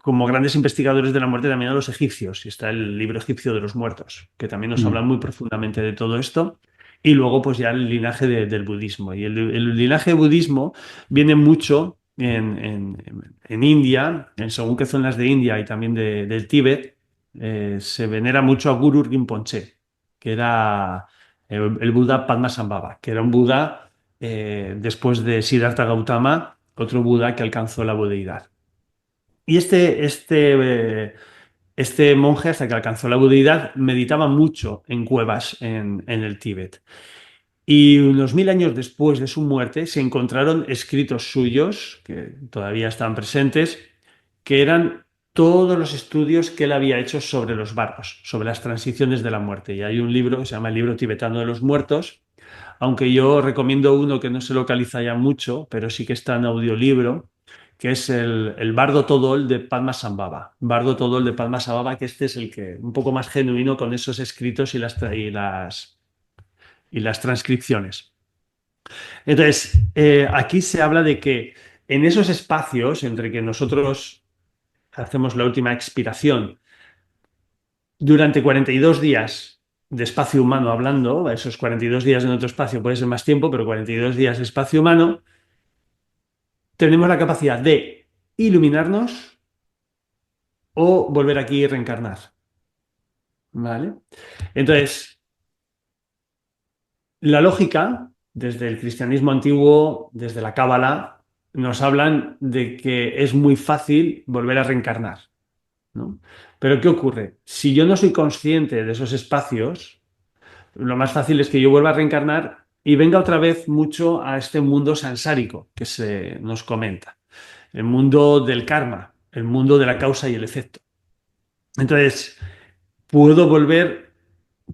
como grandes investigadores de la muerte también a los egipcios. Y está el libro egipcio de los muertos, que también nos habla Mm. muy profundamente de todo esto. Y luego, pues ya el linaje del budismo. Y el linaje budismo viene mucho en India, en según qué zonas de India y también del Tíbet, se venera mucho a Guru Rinpoche, que era el Buda Padmasambhava, que era un Buda después de Siddhartha Gautama, otro Buda que alcanzó la budeidad. Y este monje, hasta que alcanzó la budeidad, meditaba mucho en cuevas en el Tíbet. Y unos 1000 años después de su muerte se encontraron escritos suyos, que todavía están presentes, que eran todos los estudios que él había hecho sobre los bardos, sobre las transiciones de la muerte. Y hay un libro que se llama el Libro Tibetano de los Muertos, aunque yo recomiendo uno que no se localiza ya mucho, pero sí que está en audiolibro, que es el Bardo Todol de Padmasambhava. Bardo Todol de Padmasambhava, que este es el que un poco más genuino con esos escritos y las transcripciones. Entonces, aquí se habla de que en esos espacios entre que nosotros hacemos la última expiración durante 42 días de espacio humano hablando, esos 42 días en otro espacio puede ser más tiempo, pero 42 días de espacio humano, tenemos la capacidad de iluminarnos o volver aquí y reencarnar. ¿Vale? Entonces, la lógica, desde el cristianismo antiguo, desde la Cábala, nos hablan de que es muy fácil volver a reencarnar, ¿no? Pero ¿qué ocurre? Si yo no soy consciente de esos espacios, lo más fácil es que yo vuelva a reencarnar y venga otra vez mucho a este mundo sansárico que se nos comenta, el mundo del karma, el mundo de la causa y el efecto. Entonces, puedo volver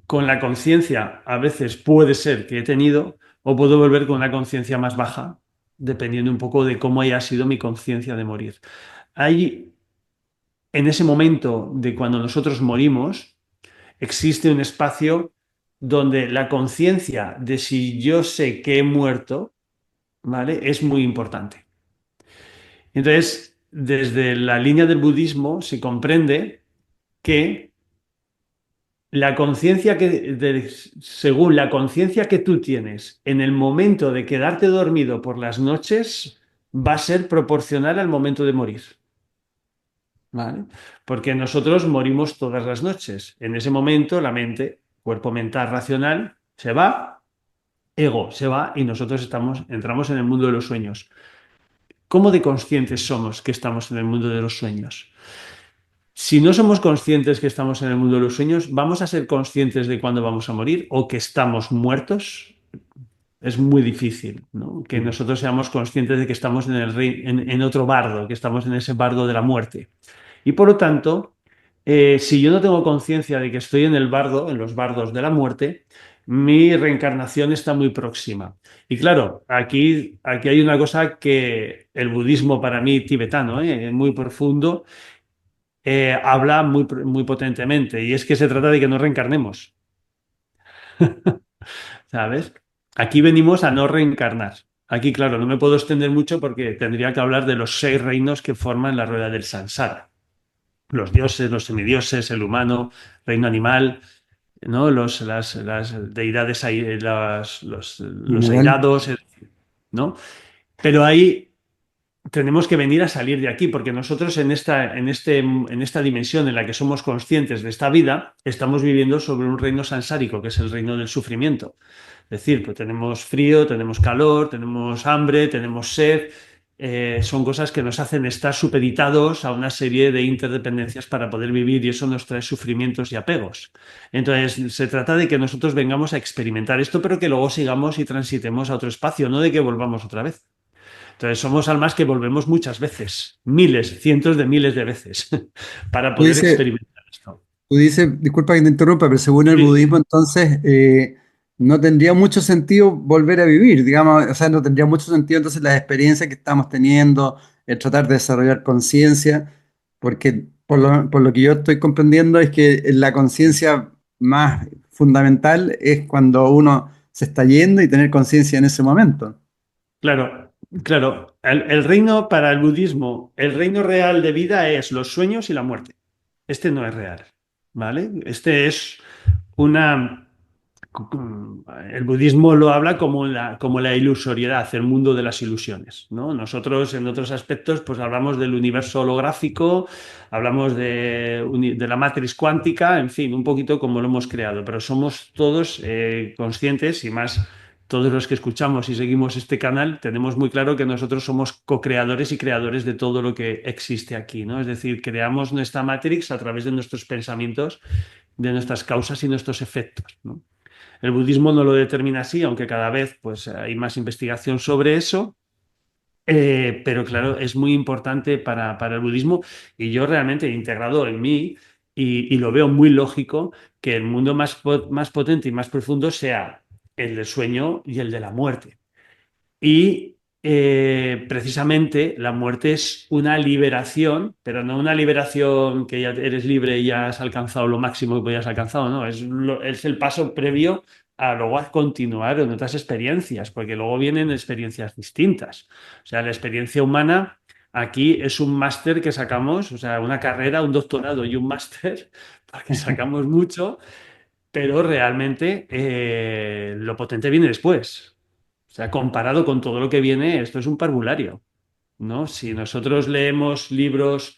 con la conciencia, a veces puede ser que he tenido, o puedo volver con una conciencia más baja, dependiendo un poco de cómo haya sido mi conciencia de morir. Hay, en ese momento de cuando nosotros morimos, existe un espacio donde la conciencia de si yo sé que he muerto, ¿vale? Es muy importante. Entonces, desde la línea del budismo se comprende que la conciencia según la conciencia que tú tienes en el momento de quedarte dormido por las noches, va a ser proporcional al momento de morir. ¿Vale? Porque nosotros morimos todas las noches. En ese momento, la mente, cuerpo mental racional, se va, ego se va y nosotros entramos en el mundo de los sueños. ¿Cómo de conscientes somos que estamos en el mundo de los sueños? Si no somos conscientes que estamos en el mundo de los sueños, ¿vamos a ser conscientes de cuándo vamos a morir o que estamos muertos? Es muy difícil, ¿no? Que Mm. nosotros seamos conscientes de que estamos en otro bardo, que estamos en ese bardo de la muerte. Y por lo tanto, si yo no tengo conciencia de que estoy en el bardo, en los bardos de la muerte, mi reencarnación está muy próxima. Y claro, aquí hay una cosa que el budismo para mí tibetano, muy profundo, habla muy potentemente, y es que se trata de que no reencarnemos, ¿sabes? Aquí venimos a no reencarnar. Aquí, claro, no me puedo extender mucho porque tendría que hablar de los 6 reinos que forman la rueda del samsara. Los dioses, los semidioses, el humano, reino animal, ¿no? Las deidades, los Mineral. airados, ¿no? Pero ahí tenemos que venir a salir de aquí, porque nosotros en esta dimensión en la que somos conscientes de esta vida, estamos viviendo sobre un reino sansárico, que es el reino del sufrimiento. Es decir, pues tenemos frío, tenemos calor, tenemos hambre, tenemos sed. Son cosas que nos hacen estar supeditados a una serie de interdependencias para poder vivir y eso nos trae sufrimientos y apegos. Entonces, se trata de que nosotros vengamos a experimentar esto, pero que luego sigamos y transitemos a otro espacio, no de que volvamos otra vez. Entonces, somos almas que volvemos muchas veces, miles, cientos de miles de veces, para Tú poder dices, experimentar esto. Tú dices, disculpa que te interrumpa, pero según el Sí, budismo, entonces no tendría mucho sentido volver a vivir, digamos, o sea, no tendría mucho sentido entonces las experiencias que estamos teniendo, el tratar de desarrollar conciencia, porque por lo que yo estoy comprendiendo es que la conciencia más fundamental es cuando uno se está yendo y tener conciencia en ese momento. claro, claro. El reino para el budismo, el reino real de vida es los sueños y la muerte. Este no es real, ¿vale? Este es una... El budismo lo habla como la ilusoriedad, el mundo de las ilusiones, ¿no? Nosotros en otros aspectos pues hablamos del universo holográfico, hablamos de la matriz cuántica, en fin, un poquito como lo hemos creado, pero somos todos conscientes y más todos los que escuchamos y seguimos este canal, tenemos muy claro que nosotros somos co-creadores y creadores de todo lo que existe aquí, ¿no? Es decir, creamos nuestra matrix a través de nuestros pensamientos, de nuestras causas y nuestros efectos, ¿no? El budismo no lo determina así, aunque cada vez pues, hay más investigación sobre eso. Pero claro, es muy importante para el budismo y yo realmente he integrado en mí y lo veo muy lógico que el mundo más potente y más profundo sea el del sueño y el de la muerte. Y precisamente la muerte es una liberación, pero no una liberación que ya eres libre y ya has alcanzado lo máximo que podías alcanzado, no, es el paso previo a luego a continuar en otras experiencias, porque luego vienen experiencias distintas. O sea, la experiencia humana aquí es un máster que sacamos, o sea, una carrera, un doctorado y un máster, porque sacamos mucho, pero realmente lo potente viene después. O sea, comparado con todo lo que viene, esto es un parvulario, ¿no? Si nosotros leemos libros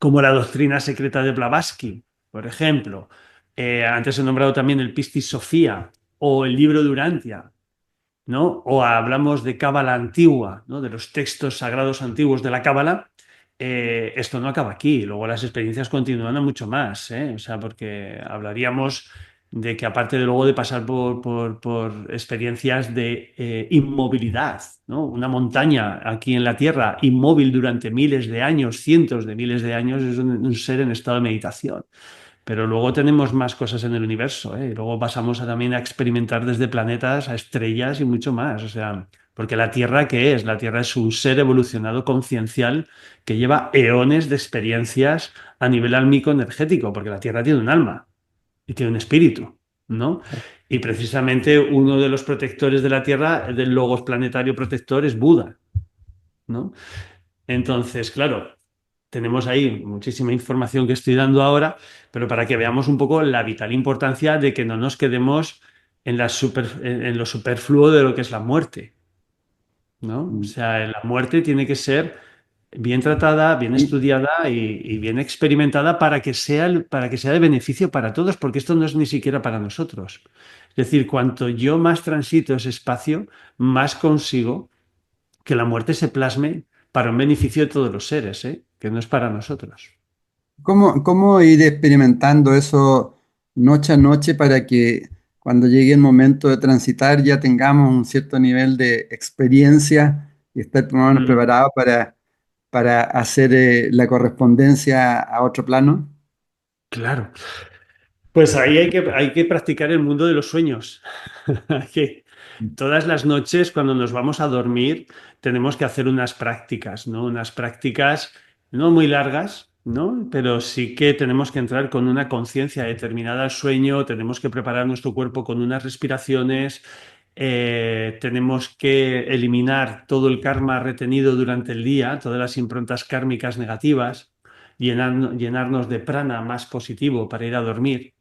como La doctrina secreta de Blavatsky, por ejemplo, antes he nombrado también el Pistis Sophia o el libro de Urantia, ¿no? O hablamos de Cábala antigua, ¿no? De los textos sagrados antiguos de la Cábala, esto no acaba aquí. Luego las experiencias continúan a mucho más, ¿eh? O sea, porque hablaríamos de que aparte de luego de pasar por experiencias de inmovilidad, ¿no? Una montaña aquí en la Tierra inmóvil durante miles de años, cientos de miles de años, es un ser en estado de meditación. Pero luego tenemos más cosas en el universo, ¿eh? Y luego pasamos también a experimentar desde planetas a estrellas y mucho más. O sea, porque la Tierra, ¿qué es? La Tierra es un ser evolucionado conciencial que lleva eones de experiencias a nivel álmico energético, porque la Tierra tiene un alma y tiene un espíritu, ¿no? Y precisamente uno de los protectores de la Tierra, del logos planetario protector, es Buda, ¿no? Entonces, claro, tenemos ahí muchísima información que estoy dando ahora, pero para que veamos un poco la vital importancia de que no nos quedemos en lo superfluo de lo que es la muerte, ¿no? O Mm. sea, la muerte tiene que ser bien tratada, bien Y estudiada y bien experimentada para que sea de beneficio para todos, porque esto no es ni siquiera para nosotros. Es decir, cuanto yo más transito ese espacio, más consigo que la muerte se plasme para un beneficio de todos los seres, ¿eh? Que no es para nosotros. cómo ir experimentando eso noche a noche para que cuando llegue el momento de transitar ya tengamos un cierto nivel de experiencia y estar más o menos Mm, preparados para hacer la correspondencia a otro plano? claro. Pues ahí hay que practicar el mundo de los sueños. Que todas las noches, cuando nos vamos a dormir, tenemos que hacer unas prácticas, ¿no? Unas prácticas no muy largas, ¿no? Pero sí que tenemos que entrar con una conciencia determinada al sueño, tenemos que preparar nuestro cuerpo con unas respiraciones, tenemos que eliminar todo el karma retenido durante el día, todas las improntas kármicas negativas, llenarnos de prana más positivo para ir a dormir.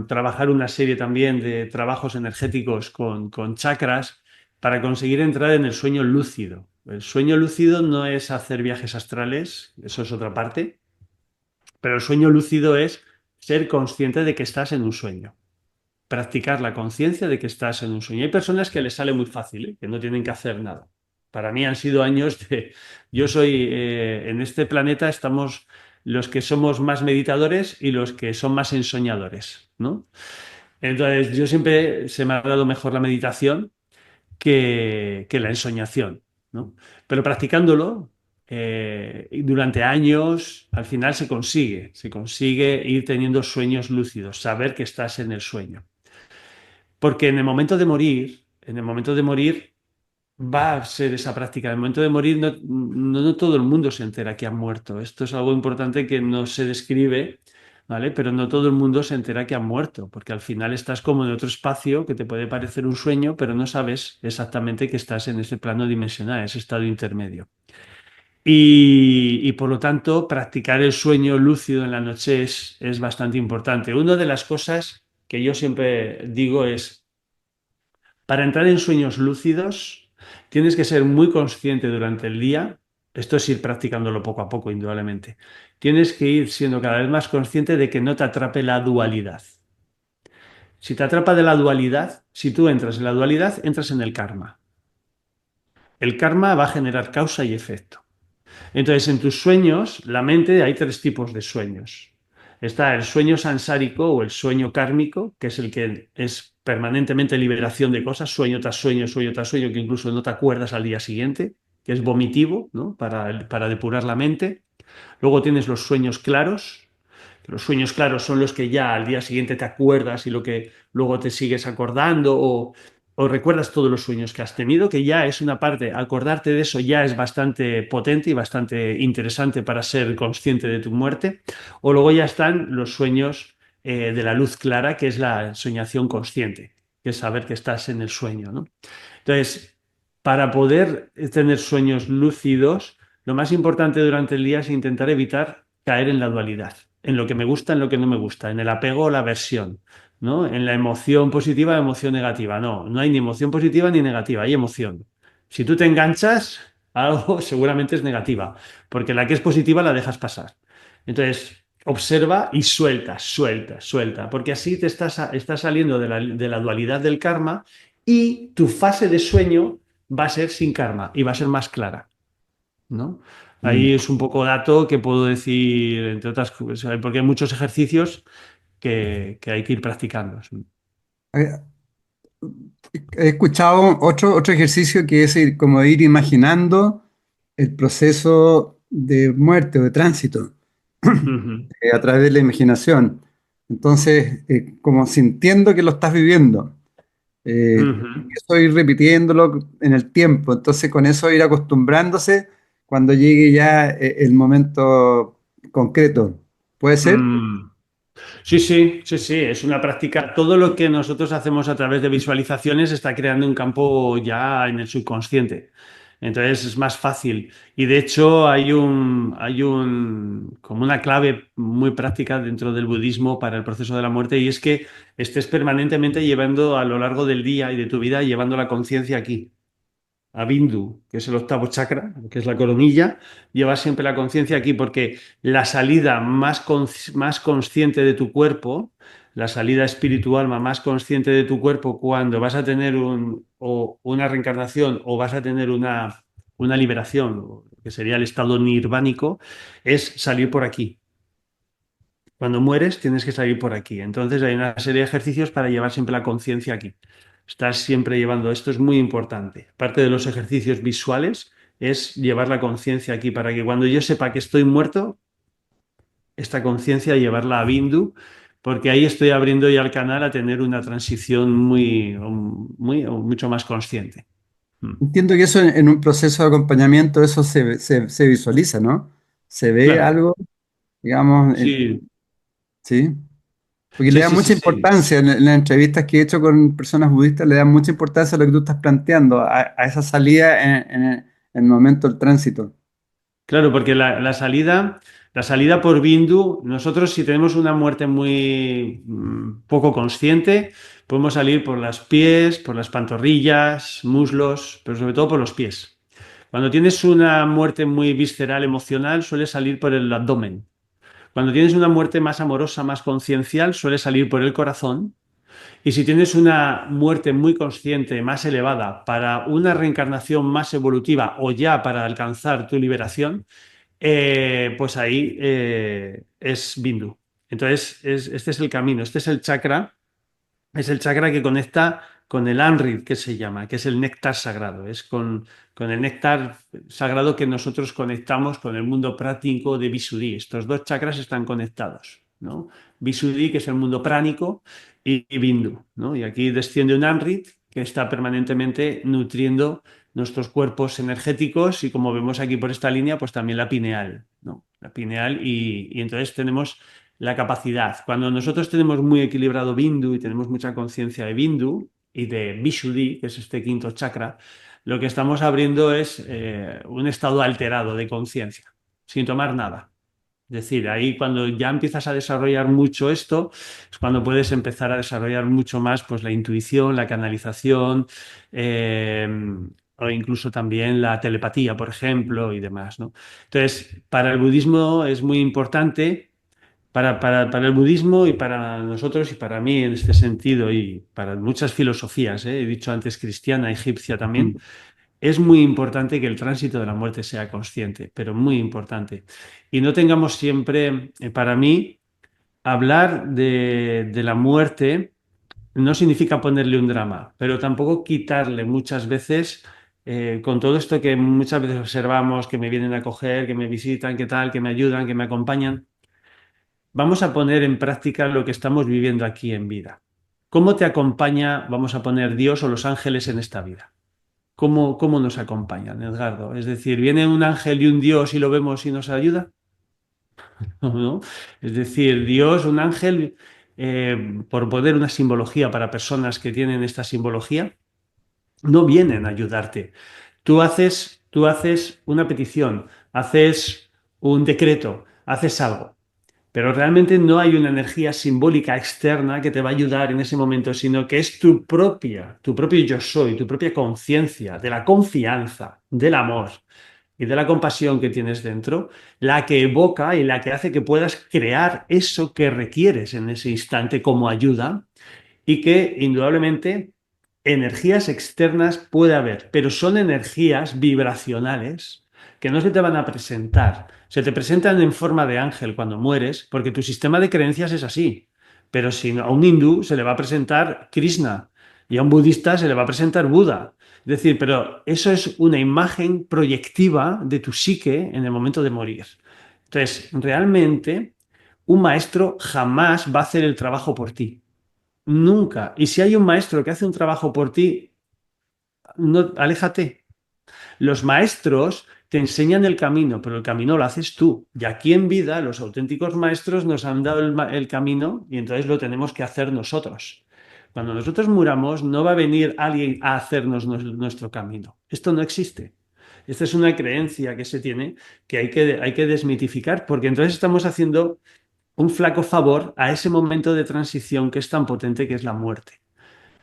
Trabajar una serie también de trabajos energéticos con chakras para conseguir entrar en el sueño lúcido. El sueño lúcido no es hacer viajes astrales, eso es otra parte, pero el sueño lúcido es ser consciente de que estás en un sueño, practicar la conciencia de que estás en un sueño. Hay personas que les sale muy fácil, ¿eh? Que no tienen que hacer nada. Para mí han sido años de... Yo soy, en este planeta estamos los que somos más meditadores y los que son más ensoñadores, ¿no? Entonces, yo siempre se me ha dado mejor la meditación que la ensoñación, ¿no? Pero practicándolo y durante años, al final se consigue ir teniendo sueños lúcidos, saber que estás en el sueño. Porque en el momento de morir va a ser esa práctica. En el momento de morir no todo el mundo se entera que ha muerto. Esto es algo importante que no se describe, ¿vale? Pero no todo el mundo se entera que ha muerto, porque al final estás como en otro espacio que te puede parecer un sueño, pero no sabes exactamente que estás en ese plano dimensional, ese estado intermedio. Y por lo tanto, practicar el sueño lúcido en la noche es bastante importante. Una de las cosas que yo siempre digo es para entrar en sueños lúcidos, tienes que ser muy consciente durante el día. Esto es ir practicándolo poco a poco, indudablemente. Tienes que ir siendo cada vez más consciente de que no te atrape la dualidad. Si te atrapa de la dualidad, si tú entras en la dualidad, entras en el karma. El karma va a generar causa y efecto. Entonces, en tus sueños, la mente, hay tres tipos de sueños. Está el sueño sansárico o el sueño kármico, que es el que es permanentemente liberación de cosas, sueño tras sueño, que incluso no te acuerdas al día siguiente, que es vomitivo, ¿no? Para depurar la mente. Luego tienes los sueños claros. Los sueños claros son los que ya al día siguiente te acuerdas y lo que luego te sigues acordando o recuerdas todos los sueños que has tenido, que ya es una parte, acordarte de eso ya es bastante potente y bastante interesante para ser consciente de tu muerte. O luego ya están los sueños de la luz clara, que es la soñación consciente, que es saber que estás en el sueño, ¿no? Entonces, para poder tener sueños lúcidos, lo más importante durante el día es intentar evitar caer en la dualidad, en lo que me gusta, en lo que no me gusta, en el apego o la aversión, ¿no? En la emoción positiva o emoción negativa. No, no hay ni emoción positiva ni negativa, hay emoción. Si tú te enganchas, algo seguramente es negativa, porque la que es positiva la dejas pasar. Entonces, observa y suelta, suelta, suelta, porque así estás saliendo de la dualidad del karma y tu fase de sueño va a ser sin karma y va a ser más clara, ¿no? Ahí Mm. es un poco dato que puedo decir, entre otras cosas, porque hay muchos ejercicios que hay que ir practicando. Eh, He escuchado otro ejercicio que es como ir imaginando el proceso de muerte o de tránsito Ujú, a través de la imaginación. Entonces, como sintiendo que lo estás viviendo. Y ujú. eso ir repitiéndolo en el tiempo. Entonces, con eso ir acostumbrándose cuando llegue ya el momento concreto. ¿Puede ser? Mm. Sí, sí, sí, sí, es una práctica. Todo lo que nosotros hacemos a través de visualizaciones está creando un campo ya en el subconsciente. Entonces es más fácil. Y de hecho como una clave muy práctica dentro del budismo para el proceso de la muerte, y es que estés permanentemente llevando a lo largo del día y de tu vida, llevando la conciencia aquí a Bindu, que es el octavo chakra, que es la coronilla, lleva siempre la conciencia aquí porque la salida más consciente de tu cuerpo, la salida espiritual más consciente de tu cuerpo cuando vas a tener o una reencarnación o vas a tener una liberación, que sería el estado nirvánico, es salir por aquí. Cuando mueres tienes que salir por aquí. Entonces hay una serie de ejercicios para llevar siempre la conciencia aquí. Estás siempre llevando, esto es muy importante. Parte de los ejercicios visuales es llevar la conciencia aquí para que cuando yo sepa que estoy muerto, esta conciencia llevarla a Bindu, porque ahí estoy abriendo ya el canal a tener una transición mucho más consciente. Mm. Entiendo que eso en un proceso de acompañamiento, eso se visualiza, ¿no? Se ve Claro, algo, digamos, sí, sí. Porque le sí, da sí, sí, mucha sí. importancia en las entrevistas que he hecho con personas budistas, le dan mucha importancia a lo que tú estás planteando, a esa salida en el momento del tránsito. Claro, porque la salida por Bindu, nosotros si tenemos una muerte muy poco consciente, podemos salir por los pies, por las pantorrillas, muslos, pero sobre todo por los pies. Cuando tienes una muerte muy visceral, emocional, suele salir por el abdomen. Cuando tienes una muerte más amorosa, más conciencial, suele salir por el corazón. Y si tienes una muerte muy consciente, más elevada, para una reencarnación más evolutiva o ya para alcanzar tu liberación, pues ahí es Bindu. Entonces, este es el camino, este es el chakra que conecta con el Anrit, que se llama, que es el néctar sagrado. Es con el néctar sagrado que nosotros conectamos con el mundo práctico de Visuddhi. Estos dos chakras están conectados, ¿no? Visuddhi, que es el mundo pránico, y Bindu, ¿no? Y aquí desciende un Anrit que está permanentemente nutriendo nuestros cuerpos energéticos y como vemos aquí por esta línea, pues también la pineal, ¿no? La pineal y entonces tenemos la capacidad. Cuando nosotros tenemos muy equilibrado Bindu y tenemos mucha conciencia de Bindu y de Vishuddhi, que es este quinto chakra, lo que estamos abriendo es un estado alterado de conciencia, sin tomar nada. Es decir, ahí cuando ya empiezas a desarrollar mucho esto, es cuando puedes empezar a desarrollar mucho más pues, la intuición, la canalización, eh, o incluso también la telepatía, por ejemplo, y demás, ¿no? Entonces, para el budismo es muy importante para el budismo y para nosotros y para mí en este sentido y para muchas filosofías, he dicho antes cristiana, egipcia también, Mm. es muy importante que el tránsito de la muerte sea consciente, pero muy importante. Y no tengamos siempre, para mí, hablar de la muerte no significa ponerle un drama, pero tampoco quitarle muchas veces, con todo esto que muchas veces observamos, que me vienen a coger, que me visitan, que tal, que me ayudan, que me acompañan. Vamos a poner en práctica lo que estamos viviendo aquí en vida. ¿Cómo te acompaña, vamos a poner Dios o los ángeles en esta vida? ¿Cómo nos acompañan, Edgardo? Es decir, ¿viene un ángel y un Dios y lo vemos y nos ayuda? ¿No? Es decir, Dios, un ángel, por poner una simbología para personas que tienen esta simbología, no vienen a ayudarte. Tú haces una petición, haces un decreto, haces algo. Pero realmente no hay una energía simbólica externa que te va a ayudar en ese momento, sino que es tu propio yo soy, tu propia conciencia, de la confianza, del amor y de la compasión que tienes dentro, la que evoca y la que hace que puedas crear eso que requieres en ese instante como ayuda y que indudablemente energías externas puede haber, pero son energías vibracionales que no se te van a presentar. Se te presentan en forma de ángel cuando mueres, porque tu sistema de creencias es así. Pero si a un hindú se le va a presentar Krishna y a un budista se le va a presentar Buda. Es decir, pero eso es una imagen proyectiva de tu psique en el momento de morir. Entonces, realmente, un maestro jamás va a hacer el trabajo por ti. Nunca. Y si hay un maestro que hace un trabajo por ti, no, aléjate. Los maestros te enseñan el camino, pero el camino lo haces tú. Y aquí en vida, los auténticos maestros nos han dado el camino y entonces lo tenemos que hacer nosotros. Cuando nosotros muramos, no va a venir alguien a hacernos nuestro camino. Esto no existe. Esta es una creencia que se tiene que hay que desmitificar, porque entonces estamos haciendo un flaco favor a ese momento de transición que es tan potente que es la muerte.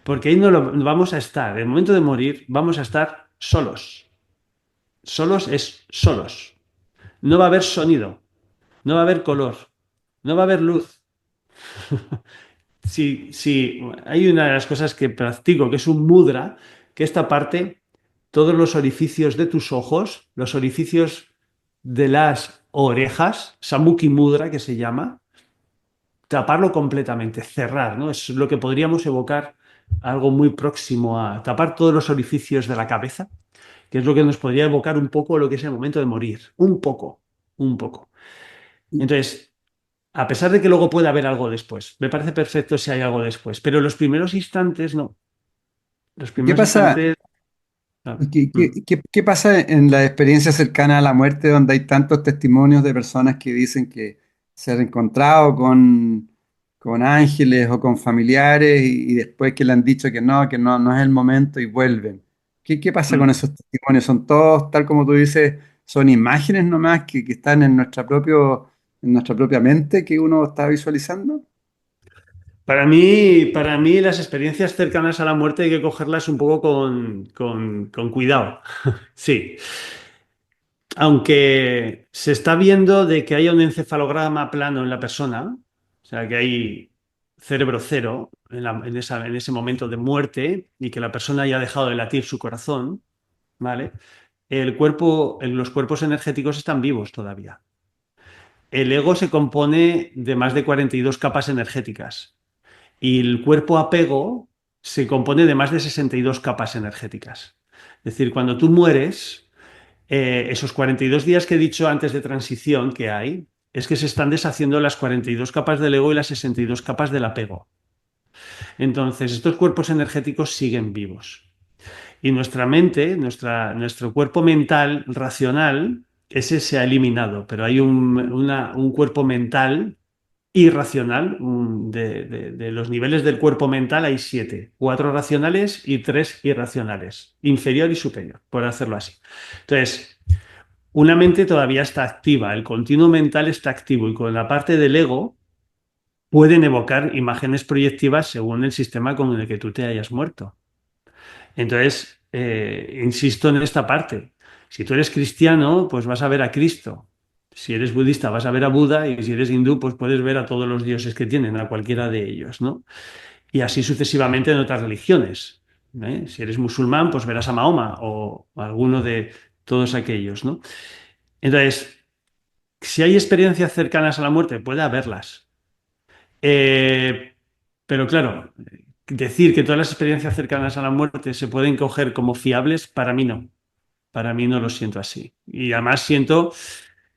Porque ahí no lo vamos a estar, en el momento de morir vamos a estar solos. Solos es solos. No va a haber sonido, no va a haber color, no va a haber luz. Si hay una de las cosas que practico, que es un mudra, que esta parte, todos los orificios de tus ojos, los orificios de las orejas, Samuki Mudra que se llama, taparlo completamente, cerrar, ¿no? Es lo que podríamos evocar algo muy próximo a tapar todos los orificios de la cabeza, que es lo que nos podría evocar un poco lo que es el momento de morir, un poco, un poco. Entonces, a pesar de que luego puede haber algo después, me parece perfecto si hay algo después, pero los primeros instantes no. Los ¿Y qué primeros pasa? instantes. Claro. ¿Qué pasa en la experiencia cercana a la muerte, donde hay tantos testimonios de personas que dicen que se han encontrado con ángeles o con familiares y después que le han dicho que no, no es el momento y vuelven? ¿Qué pasa con Mm. esos testimonios? ¿Son todos, tal como tú dices, son imágenes nomás que están en en nuestra propia mente que uno está visualizando? Para mí, las experiencias cercanas a la muerte hay que cogerlas un poco con cuidado. Sí. Aunque se está viendo de que haya un encefalograma plano en la persona, o sea, que hay cerebro cero en ese momento de muerte y que la persona haya dejado de latir su corazón, ¿vale? Los cuerpos energéticos están vivos todavía. El ego se compone de más de 42 capas energéticas y el cuerpo apego se compone de más de 62 capas energéticas. Es decir, cuando tú mueres, esos 42 días que he dicho antes de transición que hay, es que se están deshaciendo las 42 capas del ego y las 62 capas del apego. Entonces, estos cuerpos energéticos siguen vivos. Y nuestra mente, nuestro cuerpo mental racional, ese se ha eliminado, pero hay un cuerpo mental irracional. De los niveles del cuerpo mental hay 7, 4 racionales y 3 irracionales, inferior y superior, por hacerlo así. Entonces, una mente todavía está activa, el continuo mental está activo y con la parte del ego pueden evocar imágenes proyectivas según el sistema con el que tú te hayas muerto. Entonces, insisto en esta parte. Si tú eres cristiano, pues vas a ver a Cristo. Si eres budista, vas a ver a Buda. Y si eres hindú, pues puedes ver a todos los dioses que tienen, a cualquiera de ellos, ¿no? Y así sucesivamente en otras religiones. ¿Eh? Si eres musulmán, pues verás a Mahoma o a alguno de todos aquellos, ¿no? Entonces, si hay experiencias cercanas a la muerte, puede haberlas. Eh, pero claro, decir que todas las experiencias cercanas a la muerte se pueden coger como fiables, para mí no. Para mí no lo siento así. Y además siento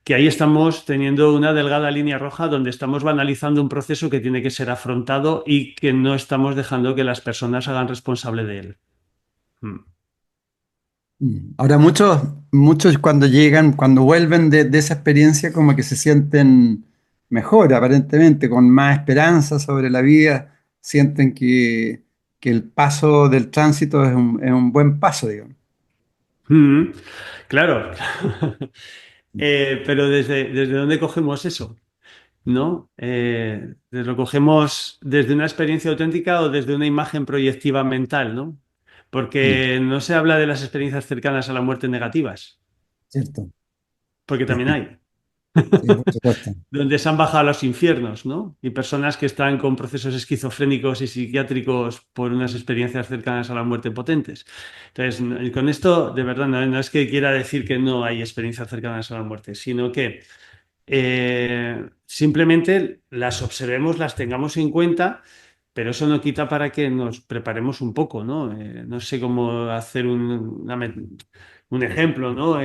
que ahí estamos teniendo una delgada línea roja donde estamos banalizando un proceso que tiene que ser afrontado y que no estamos dejando que las personas hagan responsable de él. Mm. Ahora muchos cuando llegan, cuando vuelven de esa experiencia, como que se sienten mejor, aparentemente, con más esperanza sobre la vida, sienten que el paso del tránsito es un buen paso, digamos. Mm. Claro. Pero ¿desde dónde cogemos eso? ¿No? ¿Lo cogemos desde una experiencia auténtica o desde una imagen proyectiva mental, ¿no? Mm, Porque no se habla de las experiencias cercanas a la muerte negativas, cierto, porque también hay, sí, por supuesto. donde se han bajado a los infiernos, ¿no? Y personas que están con procesos esquizofrénicos y psiquiátricos por unas experiencias cercanas a la muerte potentes. Entonces, con esto, de verdad, no es que quiera decir que no hay experiencias cercanas a la muerte, sino que simplemente las observemos, las tengamos en cuenta, pero eso no quita para que nos preparemos un poco, ¿no? No sé cómo hacer un ejemplo, ¿no?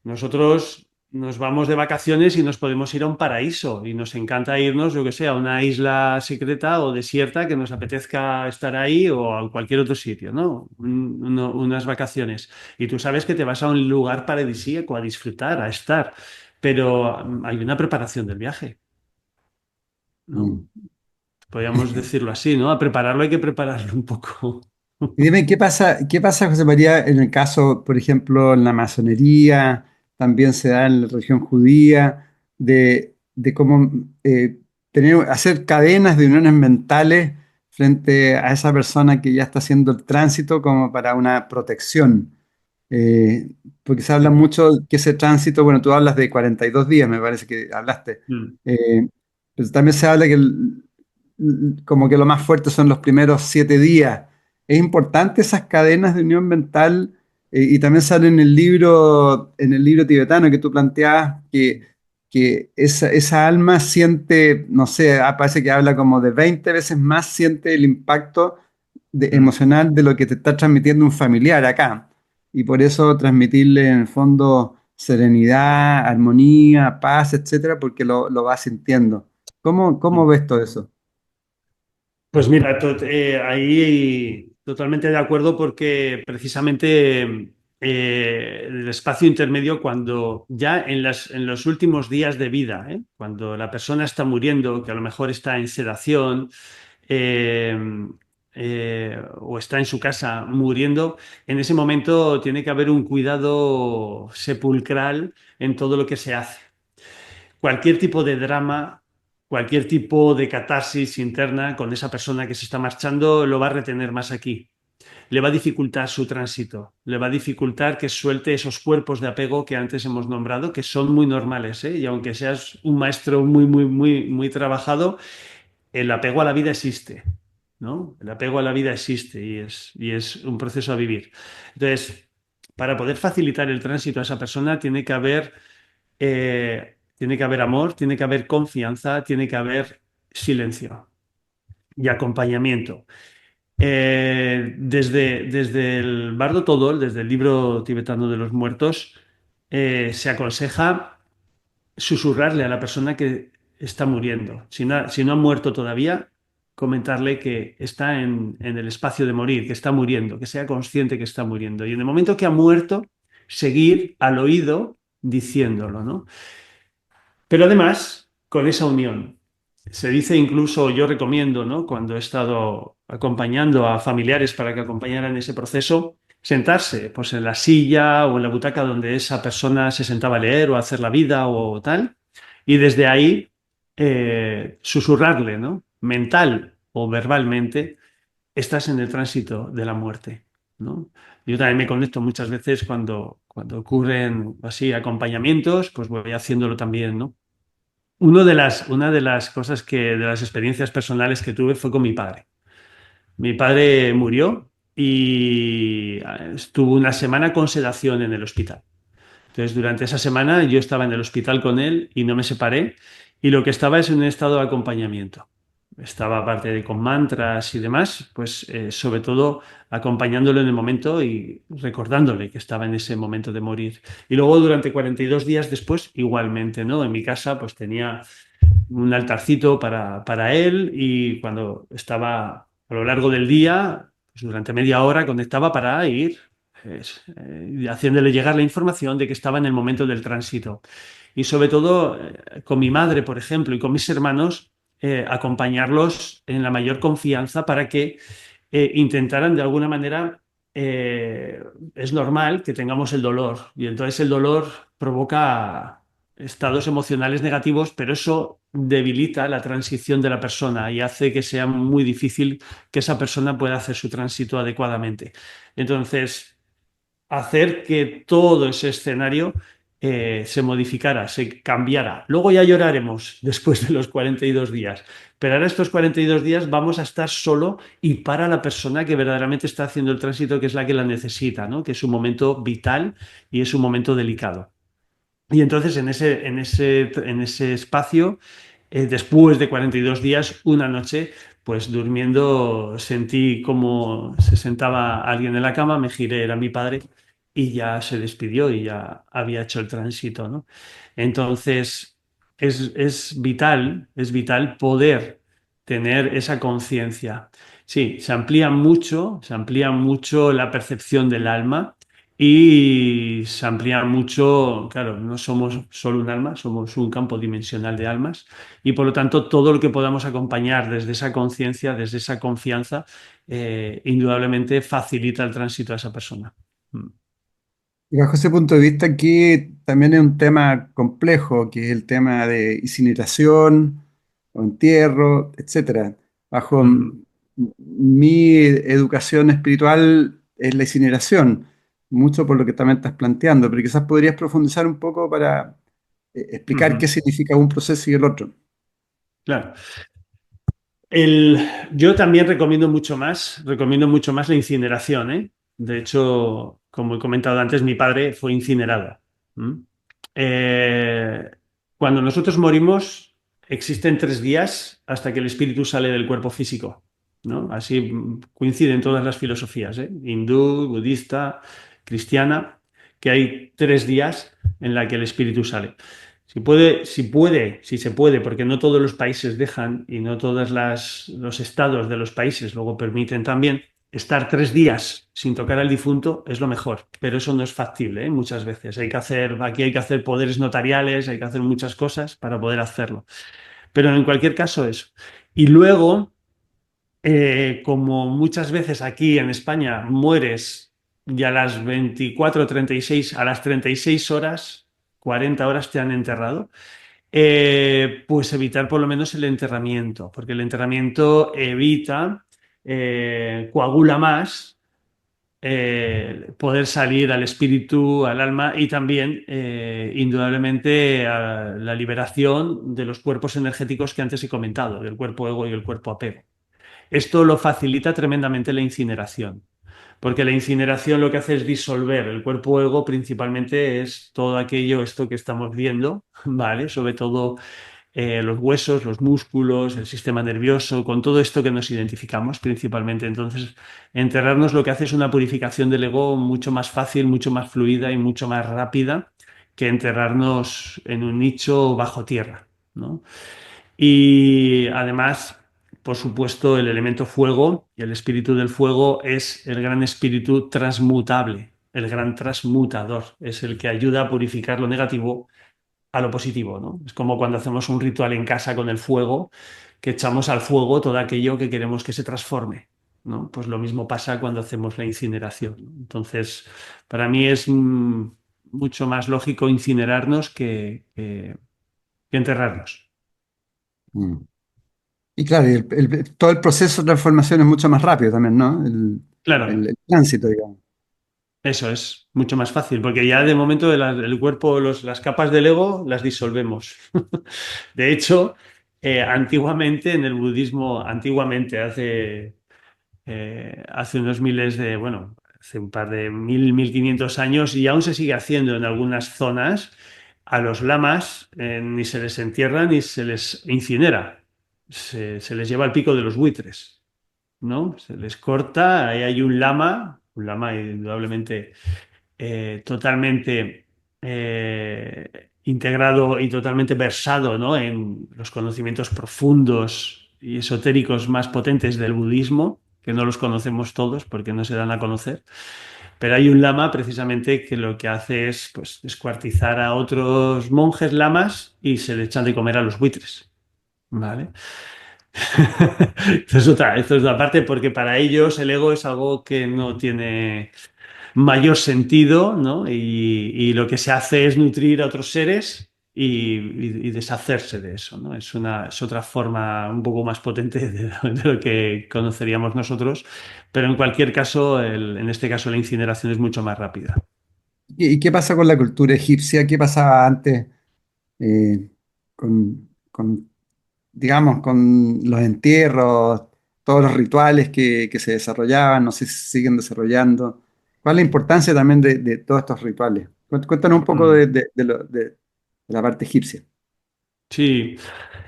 Nosotros nos vamos de vacaciones y nos podemos ir a un paraíso y nos encanta irnos, yo que sé, a una isla secreta o desierta que nos apetezca estar ahí o a cualquier otro sitio, ¿no? Unas vacaciones. Y tú sabes que te vas a un lugar paradisíaco a disfrutar, a estar, pero hay una preparación del viaje, ¿no? Mm. Podríamos decirlo así, ¿no? A prepararlo hay que prepararlo un poco. Y dime, qué pasa, José María, en el caso, por ejemplo, en la masonería, también se da en la religión judía, de cómo hacer cadenas de uniones mentales frente a esa persona que ya está haciendo el tránsito como para una protección? Eh, Porque se habla mucho que ese tránsito, bueno, tú hablas de 42 días, me parece que hablaste. Mm, Eh, pero también se habla que como que lo más fuerte son los primeros 7 días. Es importante esas cadenas de unión mental, y también sale en el libro tibetano que tú planteabas que esa alma siente, no sé, parece que habla como de 20 veces más, siente el impacto mm. emocional de lo que te está transmitiendo un familiar acá. Y por eso transmitirle en el fondo serenidad, armonía, paz, etcétera, porque lo va sintiendo. ¿Cómo ves todo eso? Pues mira, ahí totalmente de acuerdo porque precisamente el espacio intermedio, cuando ya en los últimos días de vida, cuando la persona está muriendo, que a lo mejor está en sedación, eh, o está en su casa muriendo, en ese momento tiene que haber un cuidado sepulcral en todo lo que se hace. Cualquier tipo de drama, cualquier tipo de catarsis interna con esa persona que se está marchando lo va a retener más aquí. Le va a dificultar su tránsito, le va a dificultar que suelte esos cuerpos de apego que antes hemos nombrado, que son muy normales, ¿eh? Y aunque seas un maestro muy trabajado, el apego a la vida existe, ¿no? El apego a la vida existe y es un proceso a vivir. Entonces, para poder facilitar el tránsito a esa persona, tiene que haber amor, tiene que haber confianza, tiene que haber silencio y acompañamiento. Desde el Bardo Todol, desde el libro tibetano de los muertos, se aconseja susurrarle a la persona que está muriendo. Si no ha muerto todavía, comentarle que está en el espacio de morir, que está muriendo, que sea consciente que está muriendo. Y en el momento que ha muerto, seguir al oído diciéndolo, ¿no? Pero además, con esa unión, se dice incluso, yo recomiendo, ¿no? Cuando he estado acompañando a familiares para que acompañaran ese proceso, sentarse pues en la silla o en la butaca donde esa persona se sentaba a leer o a hacer la vida o tal, y desde ahí susurrarle, ¿no? Mental o verbalmente, estás en el tránsito de la muerte, ¿no? Yo también me conecto muchas veces cuando ocurren así acompañamientos, pues voy haciéndolo también, ¿no? Una de las cosas de las experiencias personales que tuve fue con mi padre. Mi padre murió y estuvo una semana con sedación en el hospital. Entonces, durante esa semana yo estaba en el hospital con él y no me separé. Y lo que estaba es en un estado de acompañamiento. Estaba, aparte de con mantras y demás, pues sobre todo acompañándolo en el momento y recordándole que estaba en ese momento de morir. Y luego durante 42 días después, igualmente, ¿no? En mi casa, pues tenía un altarcito para él y cuando estaba a lo largo del día, pues durante media hora conectaba para ir haciéndole llegar la información de que estaba en el momento del tránsito. Y sobre todo con mi madre, por ejemplo, y con mis hermanos, acompañarlos en la mayor confianza para que intentaran de alguna manera, eh, es normal que tengamos el dolor y entonces el dolor provoca estados emocionales negativos, pero eso debilita la transición de la persona y hace que sea muy difícil que esa persona pueda hacer su tránsito adecuadamente. Entonces, hacer que todo ese escenario se modificara, se cambiara. Luego ya lloraremos después de los 42 días, pero ahora estos 42 días vamos a estar solo y para la persona que verdaderamente está haciendo el tránsito, que es la que la necesita, ¿no? Que es un momento vital y es un momento delicado. Y entonces en ese espacio, después de 42 días, una noche, pues durmiendo, sentí como se sentaba alguien en la cama, me giré, era mi padre, y ya se despidió y ya había hecho el tránsito, ¿no? Entonces, es vital poder tener esa conciencia. Sí, se amplía mucho la percepción del alma y se amplía mucho, claro, no somos solo un alma, somos un campo dimensional de almas y por lo tanto todo lo que podamos acompañar desde esa conciencia, desde esa confianza, indudablemente facilita el tránsito a esa persona. Mm. Y bajo ese punto de vista, aquí también es un tema complejo, que es el tema de incineración o entierro, etcétera. Bajo Ujú. mi educación espiritual es la incineración, mucho por lo que también estás planteando, pero quizás podrías profundizar un poco para explicar qué Ujú. significa un proceso y el otro. Claro. El, yo también recomiendo mucho más la incineración, ¿eh? De hecho, como he comentado antes, mi padre fue incinerado. ¿Mm? Eh, Cuando nosotros morimos, existen 3 días hasta que el espíritu sale del cuerpo físico, ¿no? Así coinciden todas las filosofías, ¿eh? Hindú, budista, cristiana, que hay 3 días en la que el espíritu sale. Si se puede, porque no todos los países dejan y no todos los estados de los países luego permiten también, estar 3 días sin tocar al difunto es lo mejor, pero eso no es factible, ¿eh? Muchas veces. Aquí hay que hacer poderes notariales, hay que hacer muchas cosas para poder hacerlo. Pero en cualquier caso eso. Y luego, como muchas veces aquí en España mueres y a las 24:36, a las 36 horas, 40 horas te han enterrado. Pues evitar por lo menos el enterramiento, porque el enterramiento evita, coagula más, poder salir al espíritu, al alma y también, indudablemente, a la liberación de los cuerpos energéticos que antes he comentado, del cuerpo ego y el cuerpo apego. Esto lo facilita tremendamente la incineración. Porque la incineración lo que hace es disolver el cuerpo ego, principalmente es todo aquello, esto que estamos viendo, ¿vale? Sobre todo los huesos, los músculos, el sistema nervioso, con todo esto que nos identificamos principalmente. Entonces, enterrarnos lo que hace es una purificación del ego mucho más fácil, mucho más fluida y mucho más rápida que enterrarnos en un nicho bajo tierra, ¿no? Y además, por supuesto, el elemento fuego y el espíritu del fuego es el gran espíritu transmutable, el gran transmutador, es el que ayuda a purificar lo negativo a lo positivo, ¿no? Es como cuando hacemos un ritual en casa con el fuego, que echamos al fuego todo aquello que queremos que se transforme, ¿no? Pues lo mismo pasa cuando hacemos la incineración, ¿no? Entonces, para mí es mucho más lógico incinerarnos que enterrarnos. Mm. Y claro, todo el proceso de transformación es mucho más rápido también, ¿no? Claro, El tránsito, digamos. eso es mucho más fácil, porque ya de momento el cuerpo, las capas del ego las disolvemos. De hecho, antiguamente en el budismo, hace unos miles de, bueno, hace un par de 1500 años, y aún se sigue haciendo en algunas zonas, a los lamas ni se les entierra ni se les incinera. Se les lleva al pico de los buitres, ¿no? Se les corta, ahí hay un lama indudablemente, totalmente, integrado y totalmente versado, ¿no? En los conocimientos profundos y esotéricos más potentes del budismo, que no los conocemos todos porque no se dan a conocer. Pero hay un lama precisamente que lo que hace es, pues, descuartizar a otros monjes lamas y se le echan de comer a los buitres. ¿Vale? Esto es otra parte, porque para ellos el ego es algo que no tiene mayor sentido, ¿no? Y lo que se hace es nutrir a otros seres y deshacerse de eso, ¿no? Es otra forma un poco más potente de lo que conoceríamos nosotros, pero en cualquier caso, en este caso la incineración es mucho más rápida. ¿Y qué pasa con la cultura egipcia? ¿Qué pasaba antes con, digamos, con los entierros, todos los rituales que se desarrollaban, no sé si se siguen desarrollando? ¿Cuál es la importancia también de todos estos rituales? Cuéntanos un poco Mm. de la parte egipcia. Sí,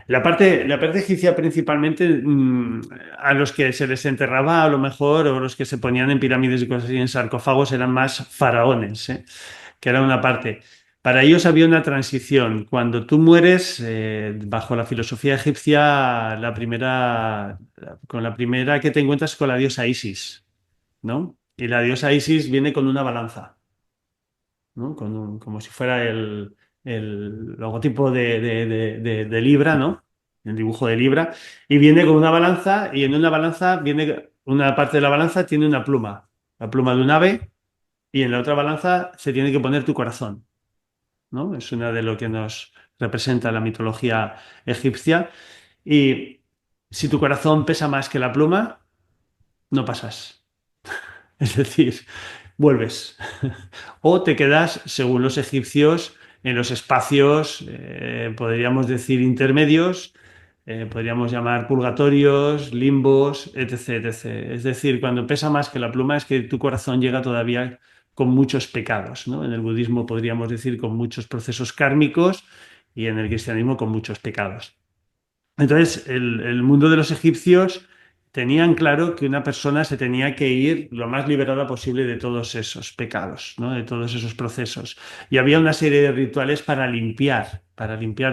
la parte egipcia principalmente, a los que se les enterraba a lo mejor, o los que se ponían en pirámides y cosas así, en sarcófagos, eran más faraones, ¿eh? Que era una parte. Para ellos había una transición. Cuando tú mueres, bajo la filosofía egipcia, con la primera que te encuentras con la diosa Isis, ¿no? Y la diosa Isis viene con una balanza. ¿no? Como si fuera el logotipo de Libra, ¿no? El dibujo de Libra. Y viene con una balanza y en una balanza viene, una parte de la balanza tiene una pluma, la pluma de un ave, y en la otra balanza se tiene que poner tu corazón, ¿no? Es una de lo que nos representa la mitología egipcia. Y si tu corazón pesa más que la pluma, no pasas. Es decir, vuelves. O te quedas, según los egipcios, en los espacios, podríamos decir, intermedios, podríamos llamar purgatorios, limbos, etc., etc. Es decir, cuando pesa más que la pluma es que tu corazón llega todavía con muchos pecados, ¿no? En el budismo podríamos decir con muchos procesos kármicos y en el cristianismo con muchos pecados. Entonces, el mundo de los egipcios tenían claro que una persona se tenía que ir lo más liberada posible de todos esos pecados, ¿no? De todos esos procesos. Y había una serie de rituales para limpiar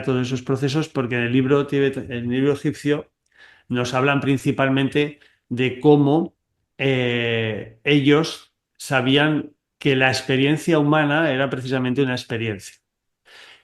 todos esos procesos, porque en el libro egipcio nos hablan principalmente de cómo ellos sabían que la experiencia humana era precisamente una experiencia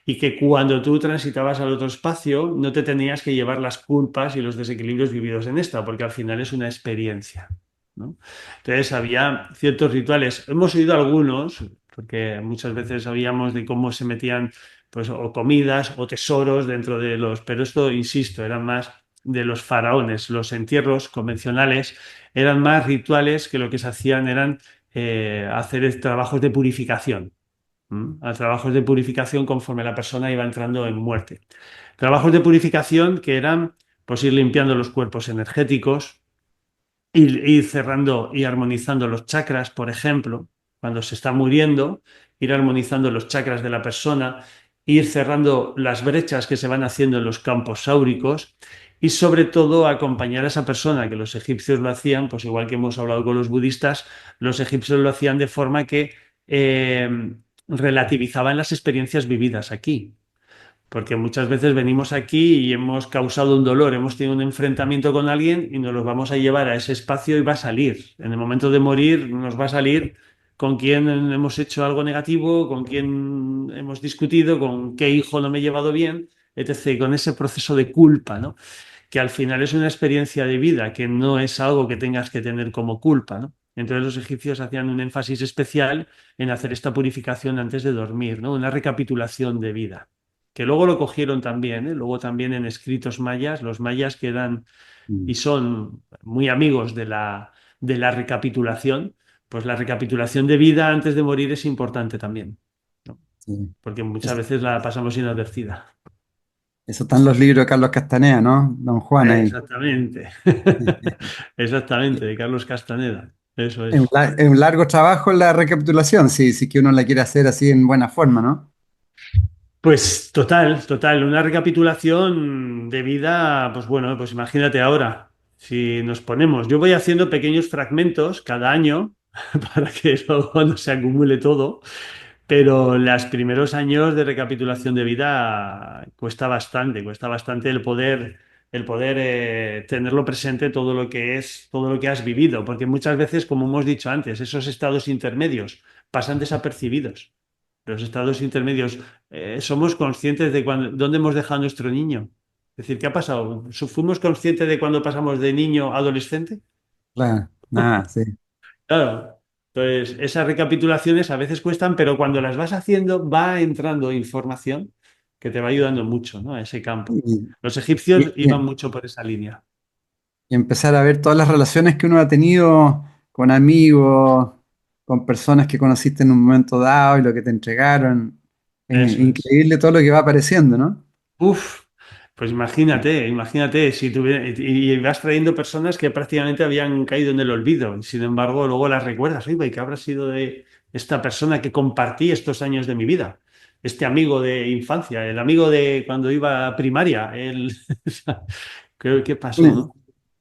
y que cuando tú transitabas al otro espacio no te tenías que llevar las culpas y los desequilibrios vividos en esta, porque al final es una experiencia, ¿no? Entonces había ciertos rituales, hemos oído algunos, porque muchas veces sabíamos de cómo se metían pues o comidas o tesoros dentro de los, pero esto, insisto, eran más de los faraones, los entierros convencionales eran más rituales que lo que se hacían eran hacer trabajos de purificación. A trabajos de purificación conforme la persona iba entrando en muerte. Trabajos de purificación que eran pues ir limpiando los cuerpos energéticos, ir cerrando y armonizando los chakras, por ejemplo, cuando se está muriendo, ir armonizando los chakras de la persona, ir cerrando las brechas que se van haciendo en los campos áuricos y sobre todo acompañar a esa persona, que los egipcios lo hacían, pues igual que hemos hablado con los budistas, los egipcios lo hacían de forma que relativizaban las experiencias vividas aquí. Porque muchas veces venimos aquí y hemos causado un dolor, hemos tenido un enfrentamiento con alguien y nos los vamos a llevar a ese espacio y va a salir. En el momento de morir nos va a salir con quién hemos hecho algo negativo, con quién hemos discutido, con qué hijo no me he llevado bien, etc. Con ese proceso de culpa, ¿no? Que al final es una experiencia de vida, que no es algo que tengas que tener como culpa, ¿no? Entonces los egipcios hacían un énfasis especial en hacer esta purificación antes de dormir, ¿no? Una recapitulación de vida que luego lo cogieron también, ¿eh? Luego también en escritos mayas, los mayas quedan y Mm, son muy amigos de la recapitulación, pues la recapitulación de vida antes de morir es importante también, ¿no? sí. Porque muchas Eso, veces la pasamos inadvertida. eso está en los libros de Carlos Castaneda, ¿no? Don Juan ahí. Exactamente, exactamente, de Carlos Castaneda, eso Es un, es. es un largo trabajo la recapitulación, si que uno la quiere hacer así en buena forma, ¿no? Pues total, total, una recapitulación de vida, pues bueno, pues imagínate ahora, si nos ponemos, yo voy haciendo pequeños fragmentos cada año para que luego no se acumule todo, pero los primeros años de recapitulación de vida cuesta bastante el poder tenerlo presente todo lo que es, todo lo que has vivido, porque muchas veces, como hemos dicho antes, esos estados intermedios pasan desapercibidos. Los estados intermedios, somos conscientes de dónde hemos dejado a nuestro niño. Es decir, ¿qué ha pasado? ¿Fuimos conscientes de cuando pasamos de niño a adolescente? Claro, nada, sí. Claro. Entonces, esas recapitulaciones a veces cuestan, pero cuando las vas haciendo va entrando información que te va ayudando mucho, ¿no? A ese campo. Y, Los y- egipcios iban y- mucho por esa línea. y empezar a ver todas las relaciones que uno ha tenido con amigos, con personas que conociste en un momento dado y lo que te entregaron. Eso es. Increíble todo lo que va apareciendo, ¿no? Uf, pues imagínate, imagínate si y vas trayendo personas que prácticamente habían caído en el olvido, y sin embargo luego las recuerdas, oye, ¿qué habrá sido de esta persona que compartí estos años de mi vida? Este amigo de infancia, el amigo de cuando iba a primaria, ¿qué pasó, Y, no?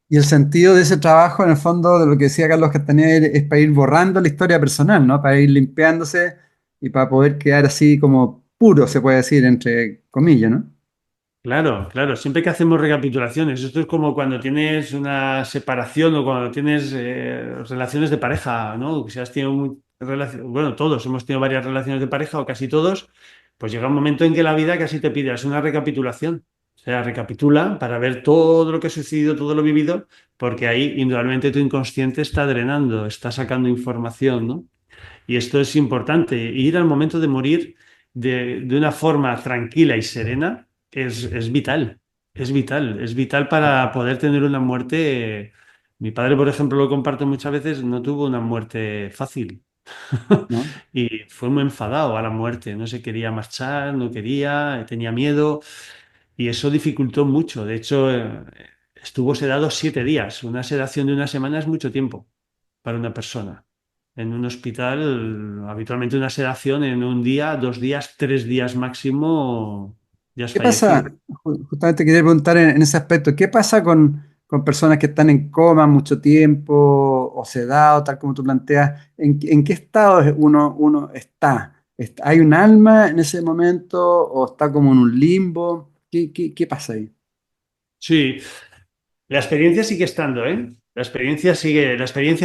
y el sentido de ese trabajo, en el fondo, de lo que decía Carlos Castaneda, es para ir borrando la historia personal, ¿no? Para ir limpiándose y para poder quedar así como puro, se puede decir, entre comillas, ¿no? Claro, claro, siempre que hacemos recapitulaciones, esto es como cuando tienes una separación o cuando tienes relaciones de pareja, ¿no? Que si has tenido bueno, todos hemos tenido varias relaciones de pareja o casi todos, pues llega un momento en que la vida casi te pide, es una recapitulación. O sea, recapitula para ver todo lo que ha sucedido, todo lo vivido, porque ahí indudablemente tu inconsciente está drenando, está sacando información, ¿no? Y esto es importante. Ir al momento de morir de una forma tranquila y serena es vital. Es vital. Es vital para poder tener una muerte. Mi padre, por ejemplo, lo comparto muchas veces, no tuvo una muerte fácil. ¿no? Y fue muy enfadado a la muerte. No se quería marchar, no quería, tenía miedo. Y eso dificultó mucho. De hecho, estuvo sedado 7 días. Una sedación de una semana es mucho tiempo para una persona. En un hospital, habitualmente una sedación en un día, 2 días, 3 días máximo, ya has ¿Qué pasa? fallecido. Justamente quería preguntar en ese aspecto, ¿qué pasa con personas que están en coma mucho tiempo o sedado, tal como tú planteas? En qué estado uno está? ¿Hay un alma en ese momento o está como en un limbo? ¿Qué pasa ahí? Sí, la experiencia sigue estando, ¿eh? La experiencia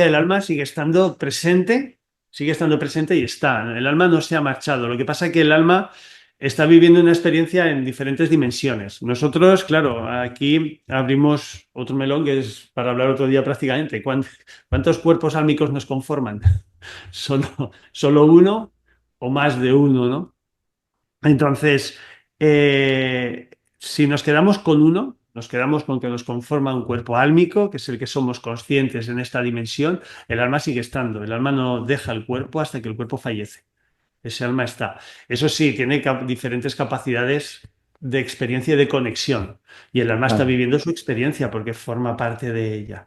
del alma sigue estando presente y está. El alma no se ha marchado. Lo que pasa es que el alma está viviendo una experiencia en diferentes dimensiones. Nosotros, claro, aquí abrimos otro melón que es para hablar otro día prácticamente. ¿Cuántos cuerpos álmicos nos conforman? Solo uno o más de uno, ¿no? Entonces, si nos quedamos con uno, nos quedamos con que nos conforma un cuerpo álmico, que es el que somos conscientes en esta dimensión, el alma sigue estando. El alma no deja el cuerpo hasta que el cuerpo fallece. Ese alma está. Eso sí, tiene diferentes capacidades de experiencia y de conexión. Y el alma está Claro, viviendo su experiencia porque forma parte de ella.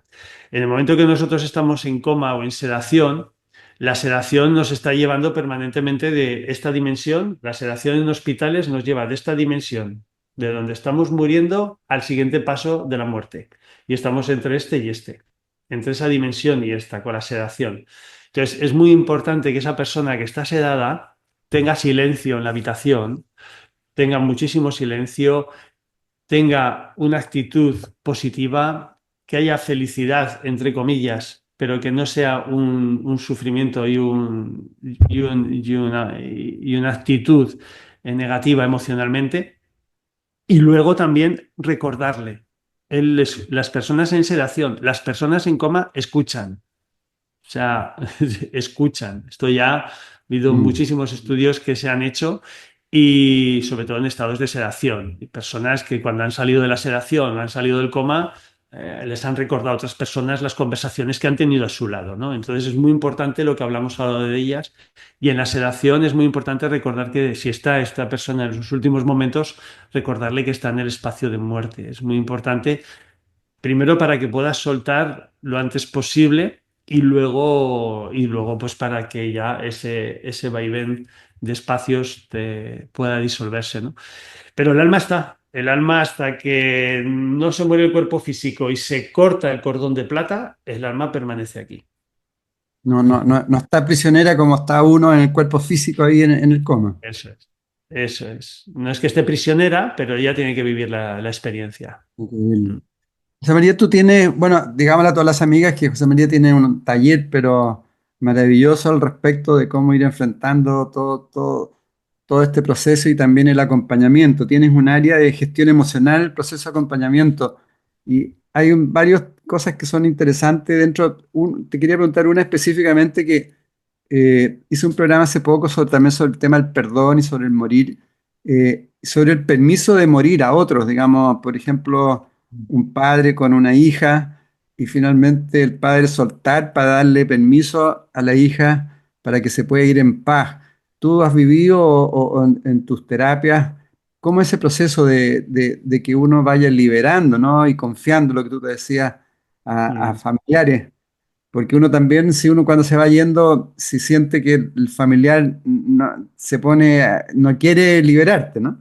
En el momento que nosotros estamos en coma o en sedación, la sedación nos está llevando permanentemente de esta dimensión. La sedación en hospitales nos lleva de esta dimensión, de donde estamos muriendo, al siguiente paso de la muerte. Y estamos entre este y este, entre esa dimensión y esta, con la sedación. Entonces, es muy importante que esa persona que está sedada tenga silencio en la habitación, tenga muchísimo silencio, tenga una actitud positiva, que haya felicidad, entre comillas, pero que no sea un sufrimiento y una actitud negativa emocionalmente. Y luego también recordarle. Las personas en sedación, las personas en coma escuchan. O sea, escuchan. Esto ya ha habido mm, muchísimos estudios que se han hecho y sobre todo en estados de sedación. Y personas que cuando han salido de la sedación, han salido del coma, les han recordado a otras personas las conversaciones que han tenido a su lado, ¿no? Entonces es muy importante lo que hablamos ahora de ellas. Y en la sedación es muy importante recordar que si está esta persona en sus últimos momentos, recordarle que está en el espacio de muerte. Es muy importante. Primero para que puedas soltar lo antes posible y luego pues para que ya ese vaivén de espacios pueda disolverse, ¿no? Pero el alma está, el alma hasta que no se muere el cuerpo físico y se corta el cordón de plata, el alma permanece aquí. no está prisionera como está uno en el cuerpo físico ahí en el coma. Eso es. Eso es. No es que esté prisionera, pero ella tiene que vivir la experiencia. Increíble. José María, tú tienes, bueno, digámosle a todas las amigas que José María tiene un taller, pero maravilloso al respecto de cómo ir enfrentando todo este proceso y también el acompañamiento. Tienes un área de gestión emocional, proceso de acompañamiento. Y hay varias cosas que son interesantes dentro. Te quería preguntar una específicamente que hice un programa hace poco también sobre el tema del perdón y sobre el morir, sobre el permiso de morir a otros, digamos, por ejemplo, un padre con una hija y finalmente el padre soltar para darle permiso a la hija para que se pueda ir en paz. ¿Tú has vivido o en tus terapias cómo ese proceso de que uno vaya liberando, ¿no? Y confiando, lo que tú te decías, a Mm. familiares? Porque uno también, si uno cuando se va yendo, si siente que el familiar se pone, no quiere liberarte, ¿no?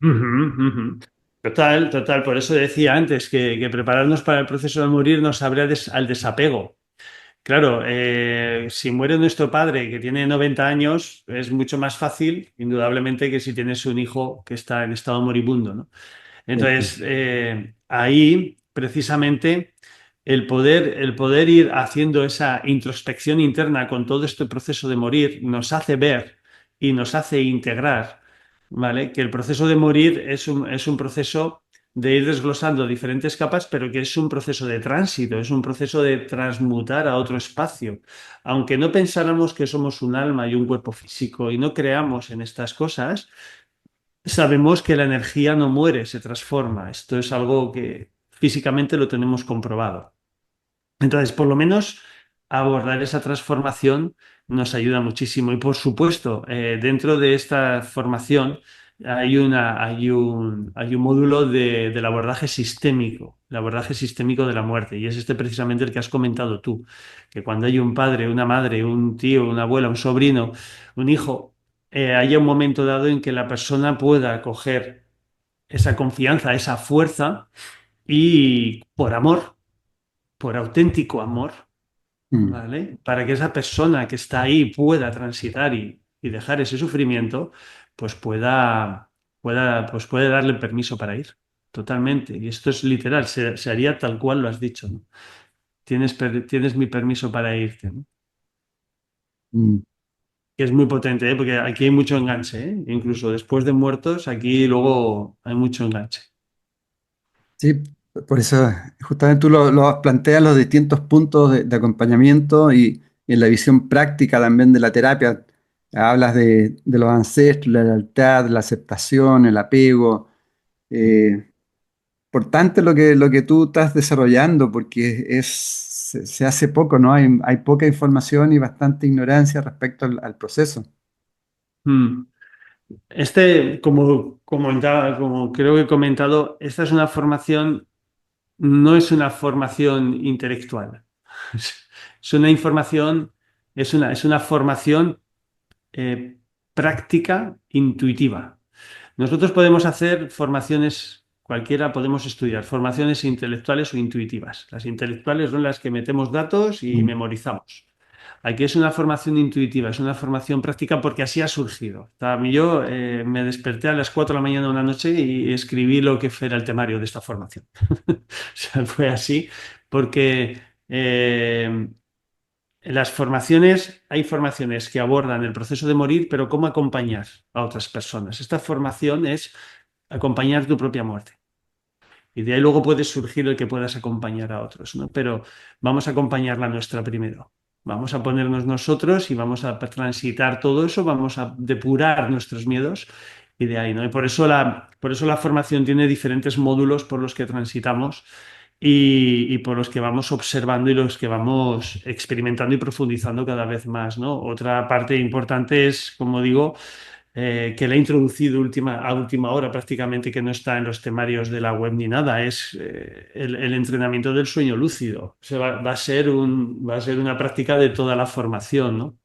Ujú, ujú. Total, total. Por eso decía antes que prepararnos para el proceso de morir nos abre al desapego. Claro, si muere nuestro padre que tiene 90 años, es mucho más fácil, indudablemente, que si tienes un hijo que está en estado moribundo, ¿no? ¿Cierto? Entonces, ahí, precisamente. el poder ir haciendo esa introspección interna con todo este proceso de morir nos hace ver y nos hace integrar, ¿vale? Que el proceso de morir es un proceso de ir desglosando diferentes capas, pero que es un proceso de tránsito, es un proceso de transmutar a otro espacio. Aunque no pensáramos que somos un alma y un cuerpo físico y no creamos en estas cosas, sabemos que la energía no muere, se transforma. Esto es algo que físicamente lo tenemos comprobado. Entonces, por lo menos abordar esa transformación nos ayuda muchísimo. Y por supuesto, dentro de esta formación hay un módulo del abordaje sistémico, el abordaje sistémico de la muerte. Y es este precisamente el que has comentado tú, que cuando hay un padre, una madre, un tío, una abuela, un sobrino, un hijo, haya un momento dado en que la persona pueda coger esa confianza, esa fuerza y por auténtico amor, Mm, ¿vale? Para que esa persona que está ahí pueda transitar y dejar ese sufrimiento, pues pues puede darle permiso para ir. Totalmente. Y esto es literal, se haría tal cual lo has dicho, ¿no? Tienes mi permiso para irte, ¿no? mm. Que es muy potente, ¿eh? Porque aquí hay mucho enganche, ¿eh? Incluso después de muertos, aquí luego hay mucho enganche. Sí, por eso justamente tú lo planteas los distintos puntos de acompañamiento y en la visión práctica también de la terapia. Hablas de los ancestros, la lealtad, la aceptación, el apego. Importante lo que tú estás desarrollando porque se hace poco, ¿no? Hay poca información y bastante ignorancia respecto al proceso. Mm. Como creo que he comentado, esta es una formación, no es una formación intelectual. Es una información, es una formación eh, práctica, intuitiva. Nosotros podemos hacer formaciones, cualquiera podemos estudiar, formaciones intelectuales o intuitivas. Las intelectuales son las que metemos datos y Mm. memorizamos. Aquí es una formación intuitiva, es una formación práctica porque así ha surgido. Yo me desperté a las 4 de la mañana una noche y escribí lo que fuera el temario de esta formación. O sea, fue así porque eh, hay formaciones que abordan el proceso de morir, pero cómo acompañar a otras personas. Esta formación es acompañar tu propia muerte. Y de ahí luego puede surgir el que puedas acompañar a otros, ¿no? Pero vamos a acompañar la nuestra primero. Vamos a ponernos nosotros y vamos a transitar todo eso, vamos a depurar nuestros miedos y de ahí, ¿no? Y por eso la formación tiene diferentes módulos por los que transitamos y por los que vamos observando y los que vamos experimentando y profundizando cada vez más, ¿no? Otra parte importante es, como digo, que le he introducido a última hora prácticamente, que no está en los temarios de la web ni nada, es el entrenamiento del sueño lúcido. O sea, va a ser una práctica de toda la formación, ¿no?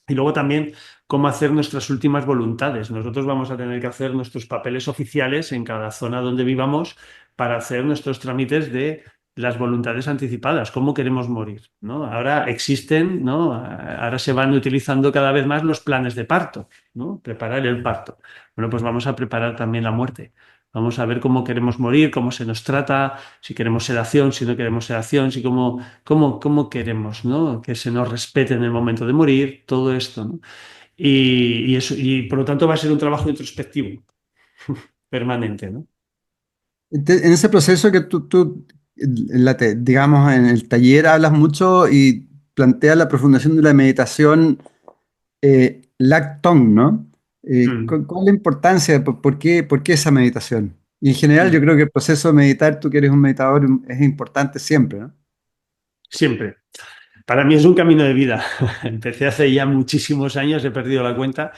Y luego también cómo hacer nuestras últimas voluntades. Nosotros vamos a tener que hacer nuestros papeles oficiales en cada zona donde vivamos para hacer nuestros trámites de las voluntades anticipadas, cómo queremos morir, ¿no? Ahora existen, ¿no? Ahora se van utilizando cada vez más los planes de parto, ¿no? Preparar el parto. Bueno, pues vamos a preparar también la muerte. Vamos a ver cómo queremos morir, cómo se nos trata, si queremos sedación, si no queremos sedación, si cómo queremos, ¿no? Que se nos respete en el momento de morir, todo esto, ¿no? Y por lo tanto va a ser un trabajo introspectivo, permanente, ¿no? En ese proceso que digamos, en el taller hablas mucho y planteas la profundización de la meditación Lactong, ¿no? Mm, ¿Cuál es la importancia? Por qué esa meditación? Y en general yo mm. creo que el proceso de meditar, tú que eres un meditador, es importante siempre, ¿no? Siempre. Para mí es un camino de vida. Empecé hace ya muchísimos años, he perdido la cuenta.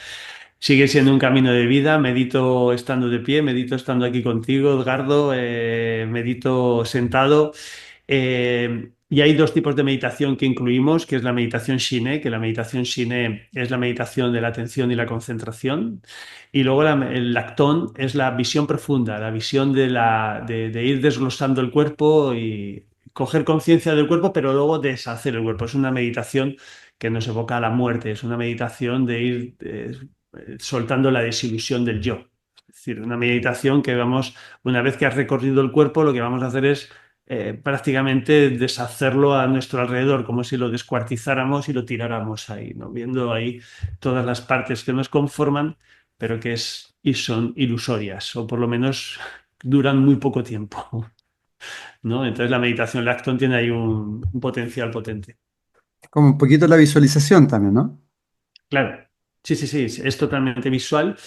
Sigue siendo un camino de vida. Medito estando de pie, medito estando aquí contigo, Edgardo, medito sentado. Y hay dos tipos de meditación que incluimos, que es la meditación Shine, que la meditación Shine es la meditación de la atención y la concentración. Y luego el Lactón es la visión profunda, la visión de ir desglosando el cuerpo y coger conciencia del cuerpo, pero luego deshacer el cuerpo. Es una meditación que nos evoca a la muerte, es una meditación de ir soltando la desilusión del yo. Es decir, una meditación que vamos, una vez que has recorrido el cuerpo, lo que vamos a hacer es prácticamente deshacerlo a nuestro alrededor, como si lo descuartizáramos y lo tiráramos ahí, ¿no? Viendo ahí todas las partes que nos conforman, pero que y son ilusorias, o por lo menos duran muy poco tiempo, ¿no? Entonces la meditación Lacton tiene ahí un potencial potente. Como un poquito la visualización también, ¿no? Claro, sí, sí, sí, es totalmente visual.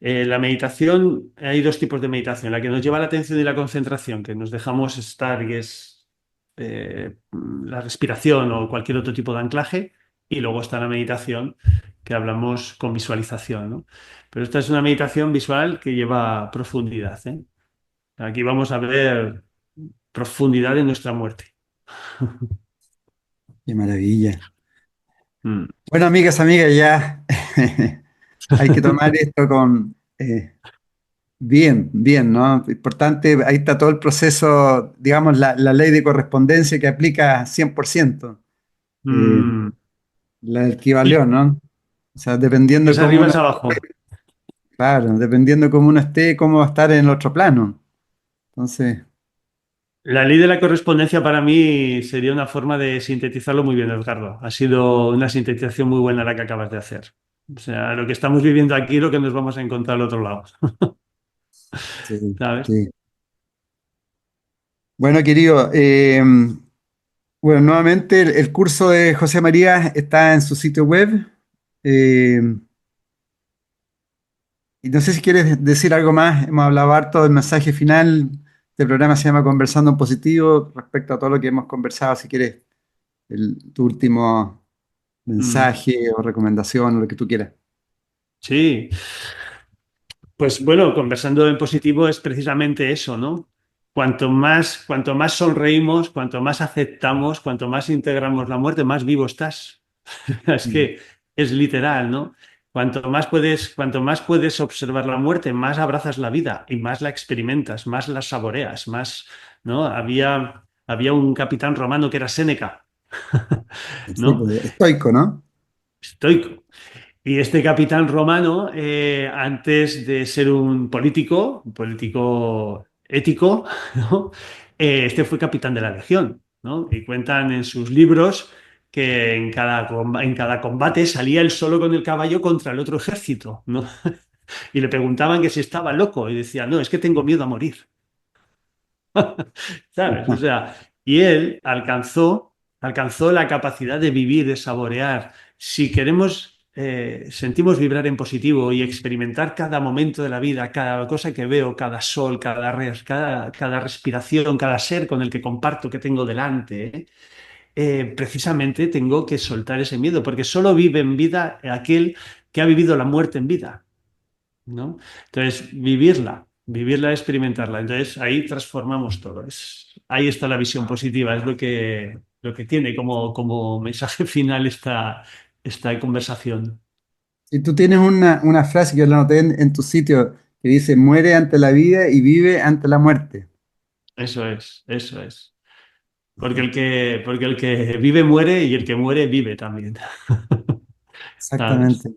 La meditación, hay dos tipos de meditación, la que nos lleva la atención y la concentración, que nos dejamos estar y es la respiración o cualquier otro tipo de anclaje, y luego está la meditación, que hablamos con visualización, ¿no? Pero esta es una meditación visual que lleva profundidad, ¿eh? Aquí vamos a ver profundidad en nuestra muerte. Qué maravilla. Mm. Bueno, amigas, amigas, ya hay que tomar esto con bien, bien, ¿no? Importante, ahí está todo el proceso, digamos, la ley de correspondencia que aplica 100%, eh, Mm. la del Y Kybalión, ¿no? O sea, dependiendo es cómo arriba, uno, es abajo. claro, dependiendo cómo uno esté, cómo va a estar en el otro plano. Entonces, La ley de la correspondencia para mí sería una forma de sintetizarlo muy bien, Edgardo. Ha sido una sintetización muy buena la que acabas de hacer. O sea, lo que estamos viviendo aquí, lo que nos vamos a encontrar al otro lado, sí, ¿sabes? sí. Bueno, querido, bueno, nuevamente el curso de José María está en su sitio web. eh, y no sé si quieres decir algo más. Hemos hablado harto del mensaje final. Este programa se llama Conversando en Positivo respecto a todo lo que hemos conversado. Si quieres tu último Mm. mensaje o recomendación o lo que tú quieras. Sí, pues bueno, conversando en positivo es precisamente eso, ¿no? Cuanto más sonreímos, cuanto más aceptamos, cuanto más integramos la muerte, más vivo estás. Es Mm. que es literal, ¿no? Cuanto más puedes observar la muerte, más abrazas la vida y más la experimentas, más la saboreas, más, ¿no? Había un capitán romano que era Séneca, Sí, ¿no? pues, estoico, ¿no? Estoico. Y este capitán romano, antes de ser un político ético, ¿no? Este fue capitán de la legión, ¿no? Y cuentan en sus libros que en cada combate salía él solo con el caballo contra el otro ejército, ¿no? Y le preguntaban que si estaba loco y decía, no, es que tengo miedo a morir. ¿Sabes? O sea, y él alcanzó la capacidad de vivir, de saborear. Si queremos, sentimos vibrar en positivo y experimentar cada momento de la vida, cada cosa que veo, cada sol, cada respiración, cada ser con el que comparto, que tengo delante, precisamente tengo que soltar ese miedo, porque solo vive en vida aquel que ha vivido la muerte en vida, ¿no? Entonces, vivirla, experimentarla. Entonces, ahí transformamos todo. Ahí está la visión positiva, es lo que tiene como mensaje final esta conversación. Y tú tienes una frase que yo la anoté en tu sitio que dice, muere ante la vida y vive ante la muerte. Eso es, eso es. Porque el que vive muere y el que muere vive también. ¿Sabes? Exactamente.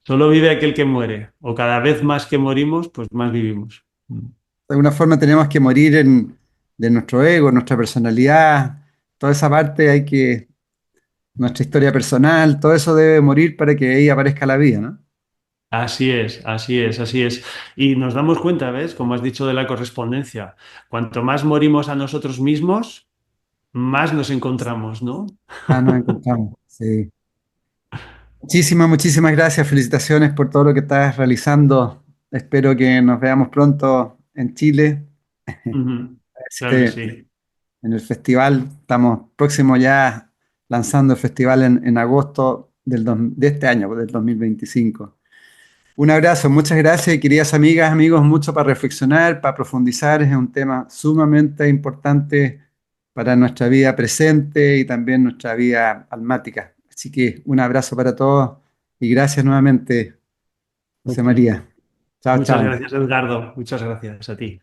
Solo vive aquel que muere, o cada vez más que morimos, pues más vivimos. De alguna forma tenemos que morir de nuestro ego, nuestra personalidad, toda esa parte hay que, nuestra historia personal, todo eso debe morir para que ahí aparezca la vida, ¿no? Así es, así es, así es. Y nos damos cuenta, ¿ves? Como has dicho de la correspondencia, cuanto más morimos a nosotros mismos, más nos encontramos, ¿no? Ah, nos encontramos. Sí. Muchísimas, muchísimas gracias. Felicitaciones por todo lo que estás realizando. Espero que nos veamos pronto en Chile. Ujú. Claro que Este, sí. en el festival. Estamos próximos ya lanzando el festival en agosto de este año, del 2025. Un abrazo, muchas gracias, queridas amigas, amigos, mucho para reflexionar, para profundizar. Es un tema sumamente importante para nuestra vida presente y también nuestra vida almática. Así que un abrazo para todos y gracias nuevamente, José Ok. María. Chao, Muchas chao. gracias, Edgardo. Muchas gracias a ti.